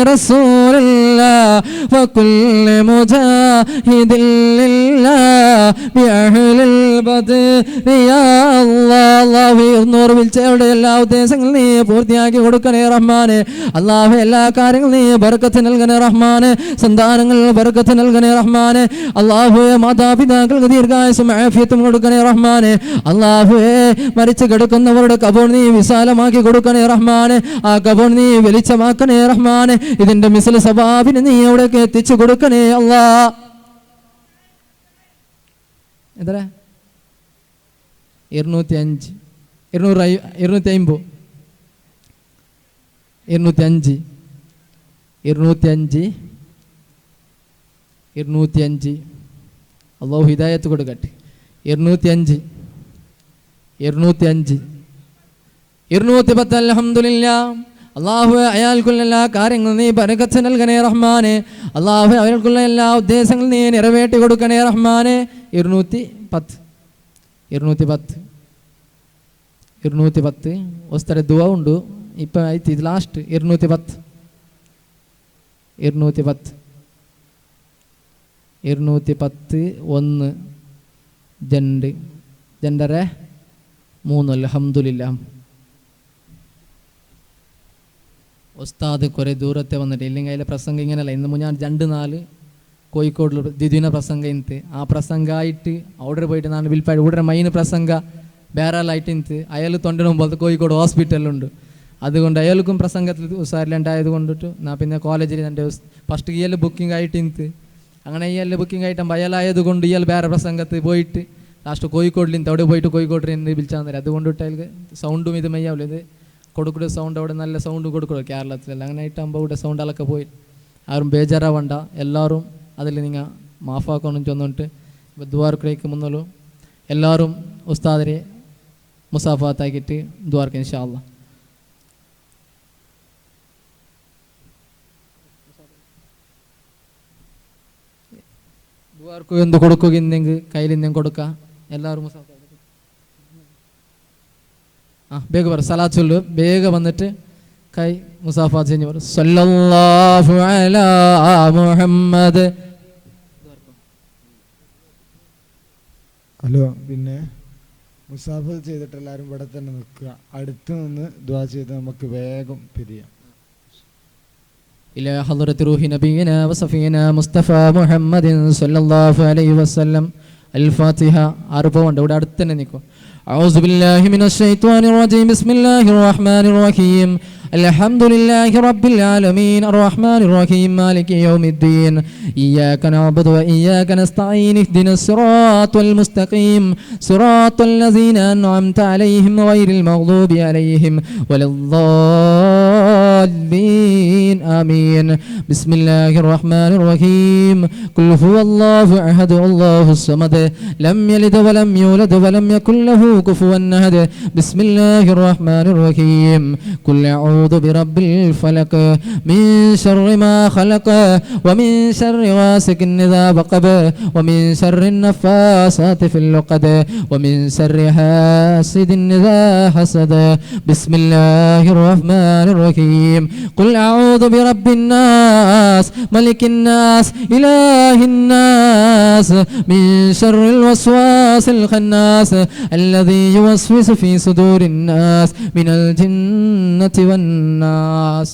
റസൂലില്ലാഹ് വകുല്ലി മുജാഹിദിൻ ലില്ലാഹ് ബിഅഹ്ലിൽ ബദ്രി യാ അല്ലാഹ്. 200 വിളിച്ചവരുടെ എല്ലാ ഉദ്ദേശങ്ങളും നീ പൂർത്തിയാക്കി കൊടുക്കണേ റഹ്മാനെ. അല്ലാഹു എല്ലാ കാര്യങ്ങളും നീ ബർക്കത്ത് നൽകണേ റഹ്മാനെ. സന്താനങ്ങൾ ബർക്കത്ത് നൽകണേ റഹ്മാനെ. അല്ലാഹുവേ മാതാപിതാക്കൾക്ക് ദീർഘായുസ്സും ആഫിയത്തും കൊടുക്കണേ റഹ്മാനെ. അല്ലാഹുവേ മരിച്ചു കിടക്കുന്നവരുടെ ഖബർ നീ വിശാലമാക്കി കൊടുക്കണേ റഹ്മാനെ. ആ ഖബർ നീ വെളിച്ചമാക്കണേ റഹ്മാനെ. ഇതിന്റെ മിസ്ൽ സവാബിനെ നീ അവിടേക്ക് എത്തിച്ചു കൊടുക്കണേ അല്ലാഹ്. എത്ര 205 250 205 അല്ലാഹു ഹിദായത്ത് കൊടുക്കട്ടെ. 205 210. അൽഹംദുലില്ലാ. അല്ലാഹു അയാൾക്കുള്ള എല്ലാ കാര്യങ്ങളും നീ ബർക്കത്ത് നൽകണേ റഹ്മാനെ. അല്ലാഹു അയാൾക്കുള്ള എല്ലാ ഉദ്ദേശങ്ങളും നീ നിറവേറ്റി കൊടുക്കണേ റഹ്മാനെ. 210 ഒസ്തര ദുആ ഉണ്ട് ഇപ്പം ആയിട്ട് ഇത് ലാസ്റ്റ്. 210 1 2 2.5 3. അൽഹംദുലില്ലാ. ഉസ്താദ് കുറേ ദൂരത്തെ വന്നിട്ട് ഇല്ലെങ്കിൽ അതിലെ പ്രസംഗം ഇങ്ങനെയല്ല. ഇന്ന് ഞാൻ 2-4 കോഴിക്കോടിൽ ദ്വിദിന പ്രസംഗം ഇന്ന് ആ പ്രസംഗമായിട്ട് അവിടെ പോയിട്ട് ഞാൻ വിൽപ്പാട് ഇവിടെ മെയിൻ പ്രസംഗ വേറാലായിട്ട് ഇന്ന് അയാൾ തൊണ്ടിന് മുമ്പ് കോഴിക്കോട് ഹോസ്പിറ്റലുണ്ട്. അതുകൊണ്ട് അയാൾക്കും പ്രസംഗത്തിൽ ഉസാരിലുണ്ടായത് കൊണ്ടിട്ട് ഞാൻ പിന്നെ കോളേജിൽ എൻ്റെ ഫസ്റ്റ് ഇയാൾ ബുക്കിംഗ് ആയിട്ട് ഇന്ന് അങ്ങനെ ഇയാൾ ബുക്കിംഗ് ആയിട്ട് അയാളായത് കൊണ്ട് ഇയാൾ വേറെ പ്രസംഗത്തിൽ പോയിട്ട് ലാസ്റ്റ് കോഴിക്കോടിലിൻ്റെ അവിടെ പോയിട്ട് കോഴിക്കോട്ടിൽ എന്നെ വിളിച്ചാൽ തരാം. അതുകൊണ്ടിട്ട് സൗണ്ടും ഇത് മയ്യാവില്ല. ഇത് കൊടുക്കുന്ന സൗണ്ട് അവിടെ നല്ല സൗണ്ട് കൊടുക്കണം കേരളത്തിലല്ല. അങ്ങനെ ആയിട്ടാകുമ്പോൾ ഇവിടെ സൗണ്ടൊക്കെ പോയി ആരും ബേജാറാവണ്ട. എല്ലാവരും അതിൽ നിങ്ങൾ മാഫാക്കണം ചൊന്നിട്ട് ഇപ്പോൾ ദ്വാർക്കടയ്ക്ക് മുന്നോലും എല്ലാവരും ഉസ്താദിനെ മുസാഫാത്താക്കിയിട്ട് ദ്വാർക്ക് ഇൻഷാ അല്ലാഹ്. ദ്വാർക്ക് എന്ത് കൊടുക്കുകയെന്നെങ്കിൽ കയ്യിൽ നിന്നും കൊടുക്കുക. എല്ലാവരും മുസാഫ ಬೇಗ ಬರ ಸಲಾತ್ ಚೊಲ್ಲು. ಬೇಗ ಬಂದಿಟ್ಟು ಕೈ ಮುಸಾಫಾ ಚೆಂಜು ಬರು. ಸല്ലല്ലാഹു അലാ മുഹമ്മദ്. ഹലോ, പിന്നെ മുസാഫ ചെയ്തിട്ട് എല്ലാവരും ഇവിടെ തന്നെ നിൽക്കുക. അടുത്ത് നിന്ന് ദുആ ചെയ്ത് നമുക്ക് വേഗം പിരിയാം. إلى حضرة روح نبينا وصفينا مصطفى محمد صلى الله عليه وسلم. الفاتحة. ആറുപോ ഉണ്ട് ഇവിടെ അടുത്ത് തന്നെ നിൽക്കും. أعوذ بالله من الشيطان الرجيم. بسم الله الرحمن الرحيم. الحمد لله رب العالمين الرحمن الرحيم مالك يوم الدين إياك نعبد وإياك نستعين اهدنا الصراط المستقيم صراط الذين أنعمت عليهم غير المغضوب عليهم ولا الضالين آمين. بسم الله الرحمن الرحيم. قل هو الله أحد الله الصمد لم يلد ولم يولد ولم يكن له كفوا أحد. بسم الله الرحمن الرحيم. قل أعوذ برب الفلق من شر ما خلق ومن شر غاسق إذا وقب ومن شر النفاثات في العقد ومن شر حاسد إذا حسد. بسم الله الرحمن الرحيم. قل أعوذ برب الناس ملك الناس إله الناس من شر الوسواس الخناس الذي يوسوس في صدور الناس من الجنة والناس.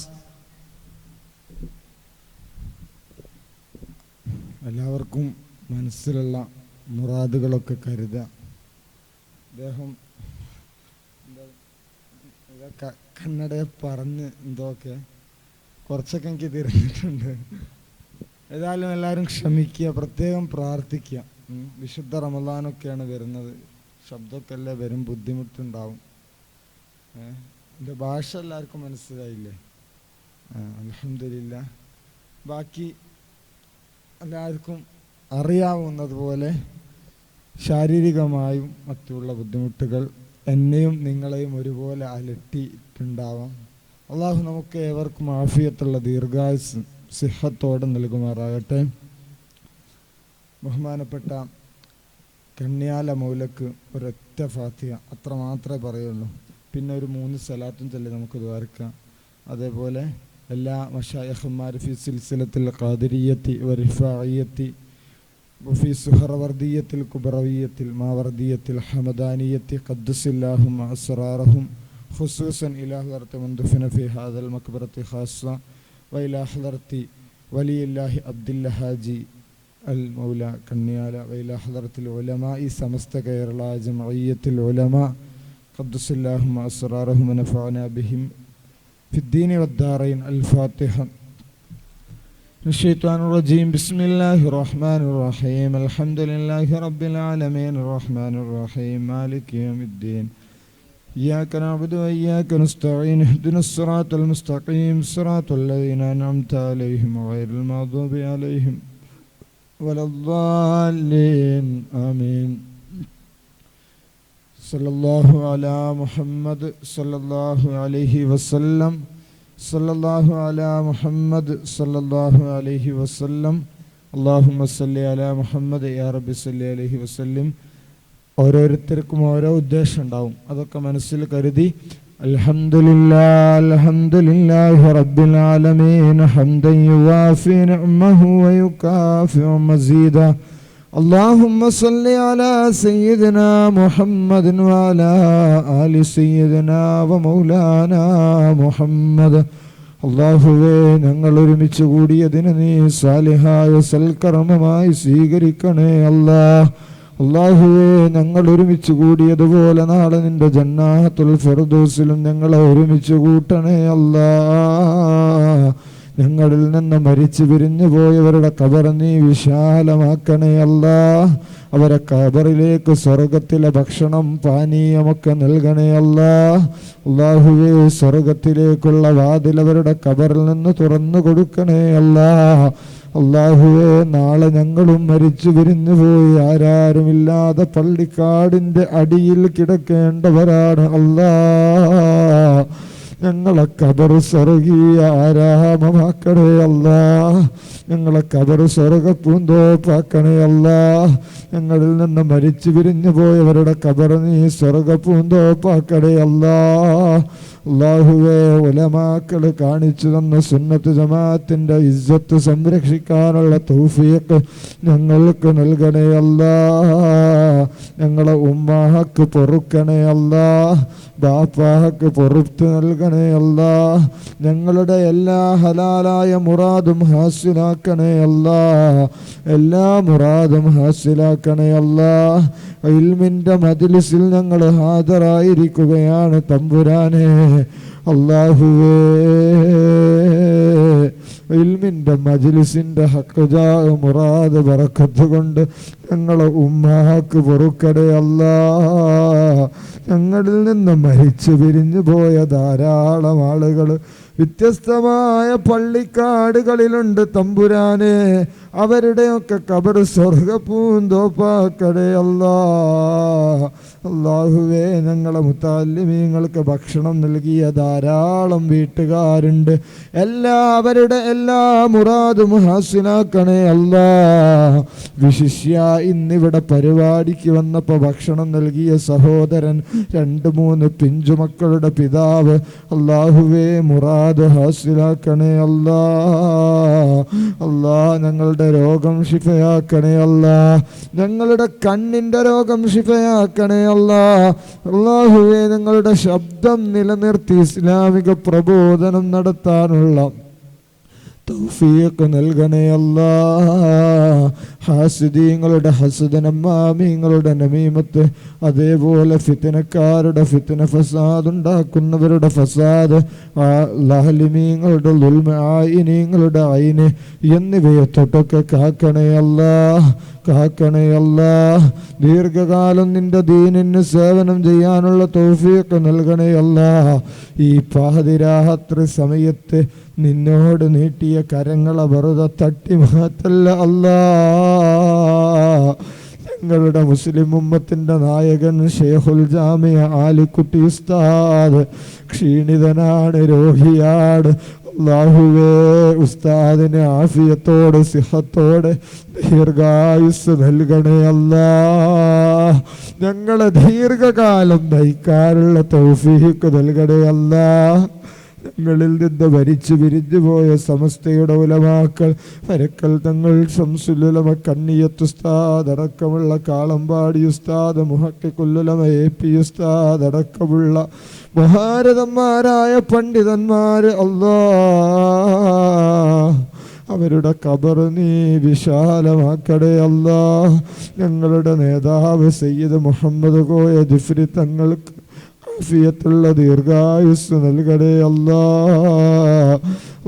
എല്ലാവർക്കും മനസ്സിലുള്ള മുറാദുകളൊക്കെ കരുതുക. അദ്ദേഹം കന്നഡയെ പറഞ്ഞ് എന്തൊക്കെ കുറച്ചൊക്കെ എനിക്ക് തിരിഞ്ഞിട്ടുണ്ട്. ഏതായാലും എല്ലാവരും ക്ഷമിക്കുക, പ്രത്യേകം പ്രാർത്ഥിക്കുക. വിശുദ്ധ റമദാനൊക്കെയാണ് വരുന്നത്. ശബ്ദമൊക്കെ അല്ലേ വരും, ബുദ്ധിമുട്ടുണ്ടാവും. എൻ്റെ ഭാഷ എല്ലാവർക്കും മനസ്സിലായില്ലേ? അൽഹംദുലില്ലാ. ബാക്കി എല്ലാവർക്കും അറിയാവുന്നതുപോലെ ശാരീരികമായും മറ്റുള്ള ബുദ്ധിമുട്ടുകൾ എന്നെയും നിങ്ങളെയും ഒരുപോലെ അലട്ടിയിട്ടുണ്ടാവാം. അള്ളാഹു നമുക്ക് ഏവർക്കും ആഫിയത്തുള്ള ദീർഘായുസ് സിഹത്തോടെ നൽകുമാറാകട്ടെ. ബഹുമാനപ്പെട്ട കണ്യാല മൗലക്ക് ഒരൊറ്റ ഫാത്തിഹ അത്ര മാത്രമേ പറയുള്ളൂ. പിന്നെ ഒരു 3 സലാത്തും ചൊല്ലി നമുക്ക് ദ്വാരക്കാം. അതേപോലെ എല്ലാ മശായിഖുമാർ ഫി സിൽസിലത്തിൽ ഖാദിരിയത്തി വറിഫാഇയത്തി വഫി സുഹറവർദിയത്തിൽ കുബറവിയത്തിൽ മാവർദിയത്തിൽ ഹമദാനിയത്തി ഖദ്ദസില്ലാഹും അസ്റാറഹും ഖുസൂസൻ ഇലാ ഹദറത്തി മൻദുഫിന ഫി ഹാദൽ മഖ്ബറത്തി ഖാസ്സ വഇലാ ഹദറത്തി വലിയില്ലാഹി അബ്ദുല്ല ഹാജി അൽ മൗല കണ്യാല വഇലാ ഹദറത്തിൽ ഉലമാഇ സമസ്ത കേരള ജമഇയ്യത്തുൽ ഉലമാ ഖദ്ദസില്ലാഹും അസ്റാറഹും വനഫഅനാ ബിഹിം في الدين والدارين. الفاتحة. الشيطان الرجيم. بسم الله الرحمن الرحيم. الحمد لله رب العالمين الرحمن الرحيم مالك يوم الدين إياك نعبد وإياك نستعين اهدنا الصراط المستقيم صراط الذين أنعمت عليهم غير المغضوب عليهم ولا الضالين آمين. صلى الله على محمد صلى الله عليه وسلم صلى الله على محمد صلى الله عليه وسلم اللهم صل على محمد يا رب صل عليه وسلم. ഓരോരുത്തർക്കും ഓരോ ഉദ്ദേശം ഉണ്ടാവും, അതൊക്കെ മനസ്സിൽ കരുതി അൽഹംദുലില്ലാഹ് അൽഹംദുലില്ലാഹി റബ്ബിൽ ആലമീൻ ഹംദൻ യുവാഫി നിഅമഹു വയുകാഫിഉ മസീദ. اللهم صل على سيدنا محمد وعلى آل سيدنا ومولانا محمد. അല്ലാഹുവേ, ഞങ്ങൾ ഒരുമിച്ച് കൂടിയതിന് നീ സാലിഹായ സൽക്കർമ്മമായി സ്വീകരിക്കണേ അല്ലാഹ്. അല്ലാഹുവേ, ഞങ്ങൾ ഒരുമിച്ച് കൂടിയതുപോലെ നാളെ നിന്റെ ജന്നാത്തുൽ ഫിർദൗസിലും ഞങ്ങളെ ഒരുമിച്ച് കൂട്ടണേ അല്ലാഹ്. ഞങ്ങളിൽ നിന്ന് മരിച്ചു പിരിഞ്ഞു പോയവരുടെ ഖബർ നീ വിശാലമാക്കണേ അല്ലാ. അവരെ ഖബറിലേക്ക് സ്വർഗത്തിലെ ഭക്ഷണം പാനീയമൊക്കെ നൽകണേ അല്ലാ. അല്ലാഹുവേ, സ്വർഗത്തിലേക്കുള്ള വാതിൽ അവരുടെ ഖബറിൽ നിന്ന് തുറന്നു കൊടുക്കണേ അല്ലാ. അല്ലാഹുവേ, നാളെ ഞങ്ങളും മരിച്ചു പിരിഞ്ഞു പോയി ആരാരുമില്ലാതെ പള്ളിക്കാടിന്റെ അടിയിൽ കിടക്കേണ്ടവരാണ് അല്ലാ. ഞങ്ങളെ ഖബർ സ്വർഗീയ ആരാമമാക്കണേ അല്ലാ. ഞങ്ങളെ ഖബർ സ്വർഗ പൂന്തോപ്പാക്കണേ അല്ലാ. ഞങ്ങളിൽ നിന്ന് മരിച്ചു പിരിഞ്ഞു പോയവരുടെ ഖബർ നീ സ്വർഗ പൂന്തോപ്പാക്കണേ അല്ലാ. അല്ലാഹുവേ, ഉലമാക്കൾ കാണിച്ചു തന്ന സുന്നത്ത് ജമാഅത്തിന്റെ ഇസ്സത്ത് സംരക്ഷിക്കാനുള്ള തൗഫീഖ് ഞങ്ങൾക്ക് നൽകണേ അല്ലാ. ഞങ്ങളെ ഉമ്മാക്ക് പൊറുക്കണേ അല്ലാ. ബാപ്പാക്ക് പൊറുത്ത് നൽകണേ അല്ലാ. ഞങ്ങളുടെ എല്ലാ ഹലാലായ മുറാദും ഹാസിലാക്കണേ അല്ലാ. എല്ലാ മുറാദും ഹാസിലാക്കണേ അല്ലാ. ഇൽമിന്റെ മജ്ലിസിൽ ഞങ്ങൾ ഹാജരായിരിക്കുകയാണ് തമ്പുരാനെ. അല്ലാഹുവേ, ഇൽമിന്റെ മജ്ലിസിന്റെ ഹഖ്ജാ മുറാദ് ബറക്കത്ത് കൊണ്ട് ഞങ്ങളെ ഉമ്മാക്ക് പൊറുക്കണേ അല്ലാ. ഞങ്ങളിൽ നിന്ന് മരിച്ചു പിരിഞ്ഞു പോയ ധാരാളം ആളുകൾ വ്യത്യസ്തമായ പള്ളിക്കാടുകളിലുണ്ട് തമ്പുരാനെ. അവരുടെയൊക്കെ ഖബർ സ്വർഗപ്പൂന്തോപ്പാക്കണേ അല്ലാ. അല്ലാഹുവേ, ഞങ്ങളെ മുത്തല്ലിമീങ്ങൾക്ക് ഭക്ഷണം നൽകിയ ധാരാളം വീട്ടുകാരുണ്ട്. അവരുടെ എല്ലാ മുറാദും ഹാസിലാക്കണേ അല്ലാ. വിശിഷ്യ ഇന്നിവിടെ പരിപാടിക്ക് വന്നപ്പോൾ ഭക്ഷണം നൽകിയ സഹോദരൻ, 2-3 പിഞ്ചുമക്കളുടെ പിതാവ്, അല്ലാഹുവേ, മുറാദ് ഹാസിലാക്കണേ അല്ലാ. അല്ലാ, ഞങ്ങളുടെ രോഗം ശിഫയാക്കണേ അല്ലാ. ഞങ്ങളുടെ കണ്ണിന്റെ രോഗം ശിഫയാക്കണേ അല്ലാ. അല്ലാഹുവേ, ഞങ്ങളുടെ ശബ്ദം നിലനിർത്തി ഇസ്ലാമിക പ്രബോധനം നടത്താനുള്ള തൗഫീഖ് നൽകണേ അല്ലാ. ഹാസിദീങ്ങളുടെ ഹസദ്, നമാമീങ്ങളുടെ നമീമത്ത്, അതേപോലെ ഫിത്നക്കാരുടെ ഫിത്ന, ഫസാദ് ഉണ്ടാക്കുന്നവരുടെ ഫസാദ്, ലാലിമീങ്ങളുടെ ളുൽമ, ആയിനീങ്ങളുടെ ഐന് എന്നിവയെ തൊട്ടൊക്കെ കാക്കണേ അല്ലാ. കാക്കണേ അല്ലാ. ദീർഘകാലം നിന്റെ ദീനിന് സേവനം ചെയ്യാനുള്ള തൗഫീഖ് നൽകണേ അല്ലാ. ഈ പാതിരാത്രി സമയത്ത് നിന്നോട് നീട്ടിയ കരങ്ങളെ വെറുതെ തട്ടി മാറ്റല്ല അല്ലാ. ഞങ്ങളുടെ മുസ്ലിം ഉമ്മത്തിന്റെ നായകൻ ഷെയ്ഖുൽ ജാമിഅ ആലിക്കുട്ടി ഉസ്താദ് ക്ഷീണിതനാണ്, രോഗിയാണ്. അല്ലാഹുവേ, ഉസ്താദിന് ആഫിയത്തോടെ സിഹത്തോടെ ദീർഘായുസ് നൽകണേ അല്ലാ. ഞങ്ങളെ ദീർഘകാലം നയിക്കാനുള്ള തൗഫീഖ് നൽകണേ അല്ലാ. ഞങ്ങളിൽ നിന്ന് ഭരിച്ചു പിരിഞ്ഞു പോയ സമസ്തയുടെ ഉലമാക്കൾ, പരക്കൽ തങ്ങൾ, ശംസുൽ ഉലമ, കണ്ണിയത്ത് ഉസ്താദ് അടക്കമുള്ള കാളമ്പാടി ഉസ്താദ്, മുഹഖിഖുൽ ഉലമ AP ഉസ്താദ് അടക്കമുള്ള മഹാരഥന്മാരായ പണ്ഡിതന്മാർ, അല്ലാ, അവരുടെ ഖബർ നീ വിശാലമാക്കടേ അല്ലാ. ഞങ്ങളുടെ നേതാവ് സയ്യിദ് മുഹമ്മദ് കോയ ജിഫ്രി തങ്ങൾക്ക് ആഫിയത്തുള്ള ദീർഘായുസ് നൽകണേ അല്ലാ.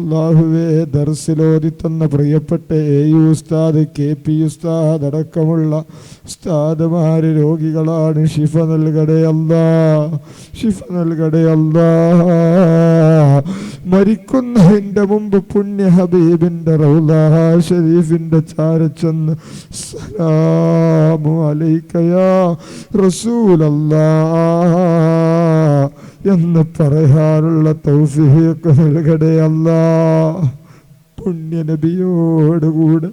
അല്ലാഹുവേ, ദർസിലോതി തന്ന പ്രിയപ്പെട്ട AU ഉസ്താദ്, KP ഉസ്താദ് അടക്കമുള്ള ഉസ്താദുമാര് രോഗികളാണ്. ശിഫ നൽകണേ അല്ലാ. ശിഫ നൽകണേ അല്ലാ. മരിക്കുന്നതിന്റെ മുമ്പ് പുണ്യ ഹബീബിന്റെ റൗള ഷരീഫിന്റെ ചാരച്ചെന്ന് സലാമു അലൈക യാ റസൂലല്ലാഹ് എന്ന് പറയാനുള്ള തൗഫീഖ് നൽകണേ അല്ലാ. പുണ്യ നബിയോടുകൂടെ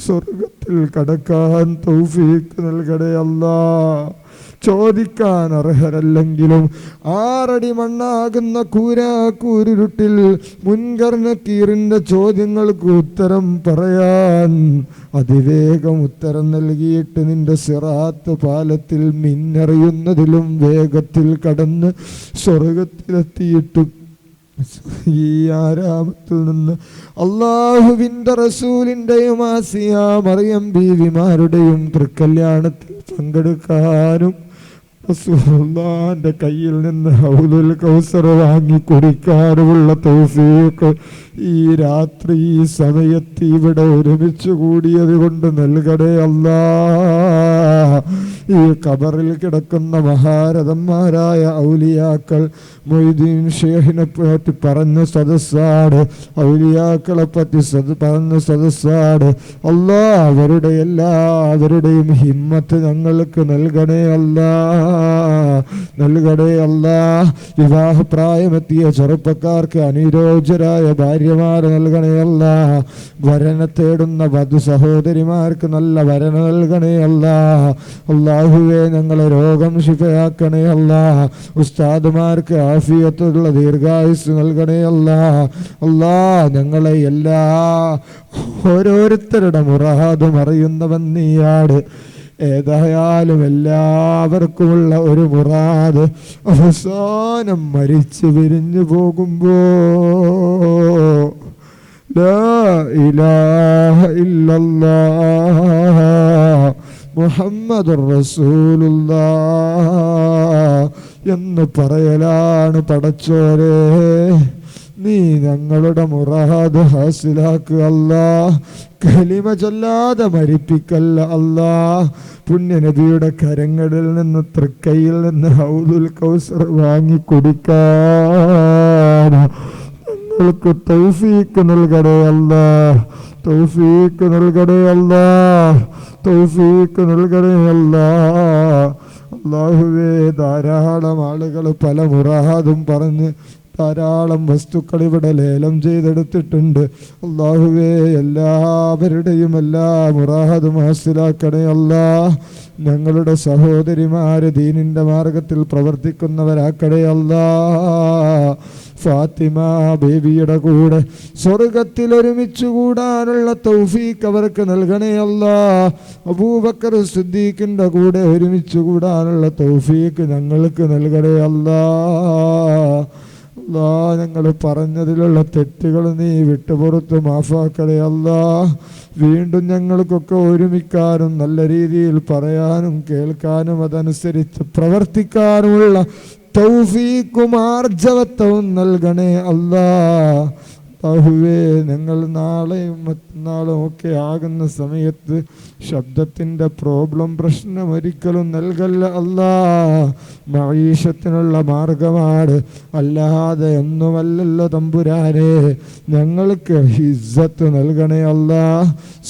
സ്വർഗത്തിൽ കടക്കാൻ തൗഫീഖ് നൽകണേ അല്ലാ. ചോദിക്കാൻ അർഹരല്ലെങ്കിലും 6 അടി മണ്ണാകുന്ന കൂരാക്കൂരുട്ടിൽ മുൻകർ നക്കീറിന്റെ ചോദ്യങ്ങൾക്ക് ഉത്തരം പറയാൻ അതിവേഗം ഉത്തരം നൽകിയിട്ട് നിന്റെ സിറാത്ത് പാലത്തിൽ മിന്നറിയുന്നതിലും വേഗത്തിൽ കടന്ന് സ്വർഗത്തിലെത്തിയിട്ടും ഈ ആരാമത്തിൽ നിന്ന് അല്ലാഹുവിന്റെ റസൂലിന്റെയും ആസിയ മറിയം ബീവിമാരുടെയും തൃക്കല്യാണത്തിൽ പങ്കെടുക്കാനും റസൂലുള്ളാഹിന്റെ കയ്യിൽ നിന്ന് ഹൗദുൽ കൗസർ വാങ്ങി കുടിക്കാനുള്ള തൗഫീഖ് ഈ രാത്രി ഈ സമയത്ത് ഇവിടെ ഒരുമിച്ച് കൂടിയത് കൊണ്ട് നൽകണേ അല്ലാ. ഈ ഖബറിൽ കിടക്കുന്ന മഹാരഥന്മാരായ ഔലിയാക്കൾ മൊയ്തീൻ ഷേഖിനെ പറ്റി പറഞ്ഞ സദസ്സാണ്, ഔലിയാക്കളെ പറ്റി പറഞ്ഞ സദസ്സാണ്. അല്ലാ, അവരുടെ എല്ലാവരുടെയും ഹിമ്മത്ത് ഞങ്ങൾക്ക് നൽകണേ അല്ലാ, നൽകണേ അല്ലാ. വിവാഹപ്രായമെത്തിയ ചെറുപ്പക്കാർക്ക് അനിരോജ്യരായ ഭാര്യമാരെ നൽകണേ അല്ലാ. വരനെ തേടുന്ന വധു സഹോദരിമാർക്ക് നല്ല വരന നൽകണേ അല്ലാ. അല്ലാഹുവേ, ഞങ്ങളെ രോഗം ശിഫയാക്കണേ അല്ലാ. ഉസ്താദുമാർക്ക് ആഫിയത്തുള്ള ദീർഘായുസ് നൽകണേ അല്ലാ. അല്ലാ, ഞങ്ങളെ എല്ലാ ഓരോരുത്തരുടെ മുറാദും അറിയുന്നവൻ നീയാണ്. ഏതായാലും എല്ലാവർക്കുമുള്ള ഒരു മുറാദ് അവസാനം മരിച്ചു പിരിഞ്ഞു പോകുമ്പോ ലാ ഇലാഹ ഇല്ലല്ലാഹ് മുഹമ്മദുർ റസൂലുള്ളാഹ് എന്ന് പറയലാണ്. പടച്ചോരേ, നീ ഞങ്ങളുടെ മുറാദ് ഹാസിലാക്കുക അല്ലാ. കലിമ ചൊല്ലാതെ മരിപ്പിക്കല്ല അല്ലാ. പുണ്യനബിയുടെ കരങ്ങളിൽ നിന്ന് തൃക്കൈയിൽ നിന്ന് ഹൗദുൽ കൗസർ വാങ്ങി കുടിക്കാൻ ഞങ്ങൾക്ക് തൗഫീഖ് നൽകണേ അല്ലാ, തൗഫീഖ് നൽകണേ അല്ലാ, തൗഫീഖ് നൽകണേ അല്ലാ. അല്ലാഹുവേ, ധാരാളം ആളുകൾ പല മുറാദും പറഞ്ഞ് ധാരാളം വസ്തുക്കൾ ഇവിടെ ലേലം ചെയ്തെടുത്തിട്ടുണ്ട്. അല്ലാഹുവേ, എല്ലാവരുടെയും എല്ലാ മുറാദും ഹാസിലാക്കണേ അല്ലാ. ഞങ്ങളുടെ സഹോദരിമാര് ദീനിന്റെ മാർഗത്തിൽ പ്രവർത്തിക്കുന്നവരാക്കണേ അല്ലാ. ഫാത്തിമ ബേബിയുടെ കൂടെ സ്വർഗത്തിൽ ഒരുമിച്ച് കൂടാനുള്ള തൗഫീഖ് അവർക്ക് നൽകണേ അല്ലാ. അബൂബക്കർ സിദ്ദീഖിന്റെ കൂടെ ഒരുമിച്ച് കൂടാനുള്ള തൗഫീഖ് ഞങ്ങൾക്ക് നൽകണേ അല്ലാ. അല്ലാ, ഞങ്ങൾ പറഞ്ഞതിലുള്ള തെറ്റുകൾ നീ വിട്ടുപുറത്ത് മാഫാക്കണേ അല്ലാ. വീണ്ടും ഞങ്ങൾക്കൊക്കെ ഒരുമിക്കാനും നല്ല രീതിയിൽ പറയാനും കേൾക്കാനും അതനുസരിച്ച് പ്രവർത്തിക്കാനുമുള്ള തൗഫീഖും ആർജവത്വവും നൽകണേ അല്ലാ. അല്ലാഹുവേ, ഞങ്ങൾ നാളെയും മറ്റന്നാളും ഒക്കെ ആകുന്ന സമയത്ത് ശബ്ദത്തിൻ്റെ പ്രശ്നം ഒരിക്കലും നൽകല്ല അല്ലാ. മഈശത്തിനുള്ള മാർഗമാണ്, അല്ലാതെ ഒന്നുമല്ലല്ലോ തമ്പുരാനെ. ഞങ്ങൾക്ക് ഇസ്സത്ത് നൽകണേ അല്ലാ,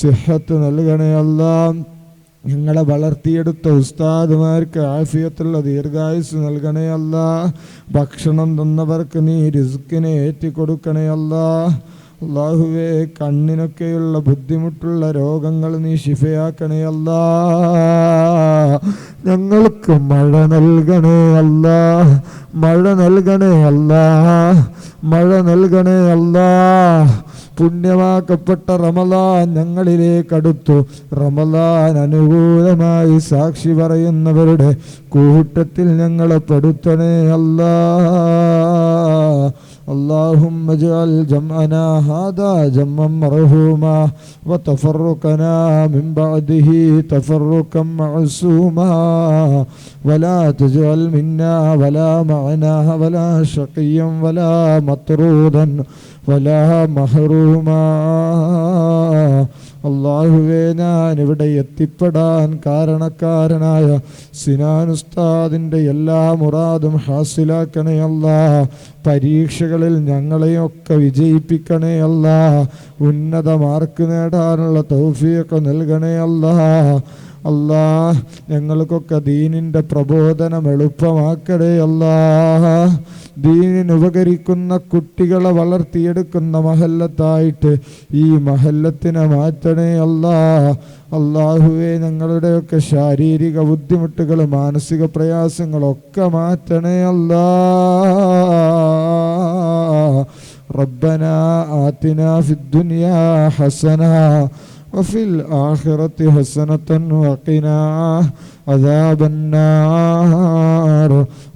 സിഹത്ത് നൽകണേ അല്ലാ. ഞങ്ങളെ വളർത്തിയെടുത്ത ഉസ്താദുമാർക്ക് ആഫിയത്തുള്ള ദീർഘായുസ് നൽകണേ അല്ലാ. ഭക്ഷണം തന്നവർക്ക് നീ റിസ്കിനെ ഏറ്റിക്കൊടുക്കണേ അല്ലാ. അല്ലാഹുവേ, കണ്ണിനൊക്കെയുള്ള ബുദ്ധിമുട്ടുള്ള രോഗങ്ങൾ നീ ശിഫയാക്കണേ അല്ലാ. ഞങ്ങൾക്ക് മഴ നൽകണേ അല്ലാ, മഴ നൽകണേ അല്ലാ, മഴ നൽകണേ അല്ലാ. പുണ്യമാക്കപ്പെട്ട റമളാൻ ഞങ്ങളിലേക്ക് അടുത്തു. റമളാൻ അനുകൂലമായി സാക്ഷി പറയുന്നവരുടെ കൂട്ടത്തിൽ ഞങ്ങളെ പെടുത്തണേ അല്ലാ. اللهم اجعل جمعنا هذا جمعا مرحوما وتفرقنا من بعده تفرقا معصوما ولا تجعل منا ولا معنا ولا شقيا ولا مطرودا ولا محروما. അല്ലാഹുവേ, ഞാൻ ഇവിടെ എത്തിപ്പെടാൻ കാരണക്കാരനായ സിനാൻ ഉസ്താദിൻ്റെ എല്ലാ മുറാദും ഹാസിലാക്കണേ അല്ലാ. പരീക്ഷകളിൽ ഞങ്ങളെയൊക്കെ വിജയിപ്പിക്കണേ അല്ലാ. ഉന്നത മാർക്ക് നേടാനുള്ള തൗഫീഖ് നൽകണേ അല്ലാ. അല്ലാ, ഞങ്ങൾക്കൊക്കെ ദീനിൻ്റെ പ്രബോധനം എളുപ്പമാക്കണേ അല്ലാ. ദീനിന് ഉപകരിക്കുന്ന കുട്ടികളെ വളർത്തിയെടുക്കുന്ന മഹല്ലത്തായിട്ട് ഈ മഹല്ലത്തിനെ മാറ്റണേ അല്ലാ. അല്ലാഹുവേ, ഞങ്ങളുടെയൊക്കെ ശാരീരിക ബുദ്ധിമുട്ടുകൾ മാനസിക പ്രയാസങ്ങളൊക്കെ മാറ്റണേ അല്ലാ. റബ്ബനാ ആതിനാ ഫിദ്ദുനിയാ ഹസന وفي الآخرة حسنة وقنا عذاب النار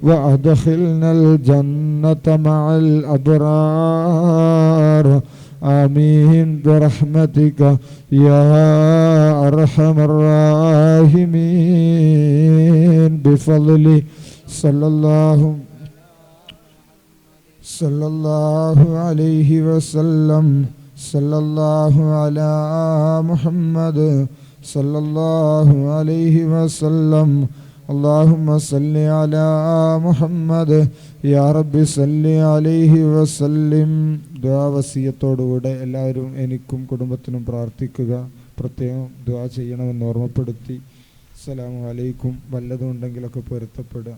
وأدخلنا الجنة مع الأبرار. آمين برحمتك يا أرحم الراحمين بفضل صلى الله عليه وسلم صلى الله على محمد صلى الله عليه وسلم اللهم صل على محمد يا رب صل عليه وسلم. ദുആ വസിയത്തോടുകൂടെ എല്ലാവരും എനിക്കും കുടുംബത്തിനും പ്രാർത്ഥിക്കുക, പ്രത്യേകം ദുആ ചെയ്യണമെന്ന് ഓർമ്മപ്പെടുത്തി. അസ്സലാമു അലൈക്കും. വല്ലതും ഉണ്ടെങ്കിലൊക്കെ പൊരുത്തപ്പെടുക.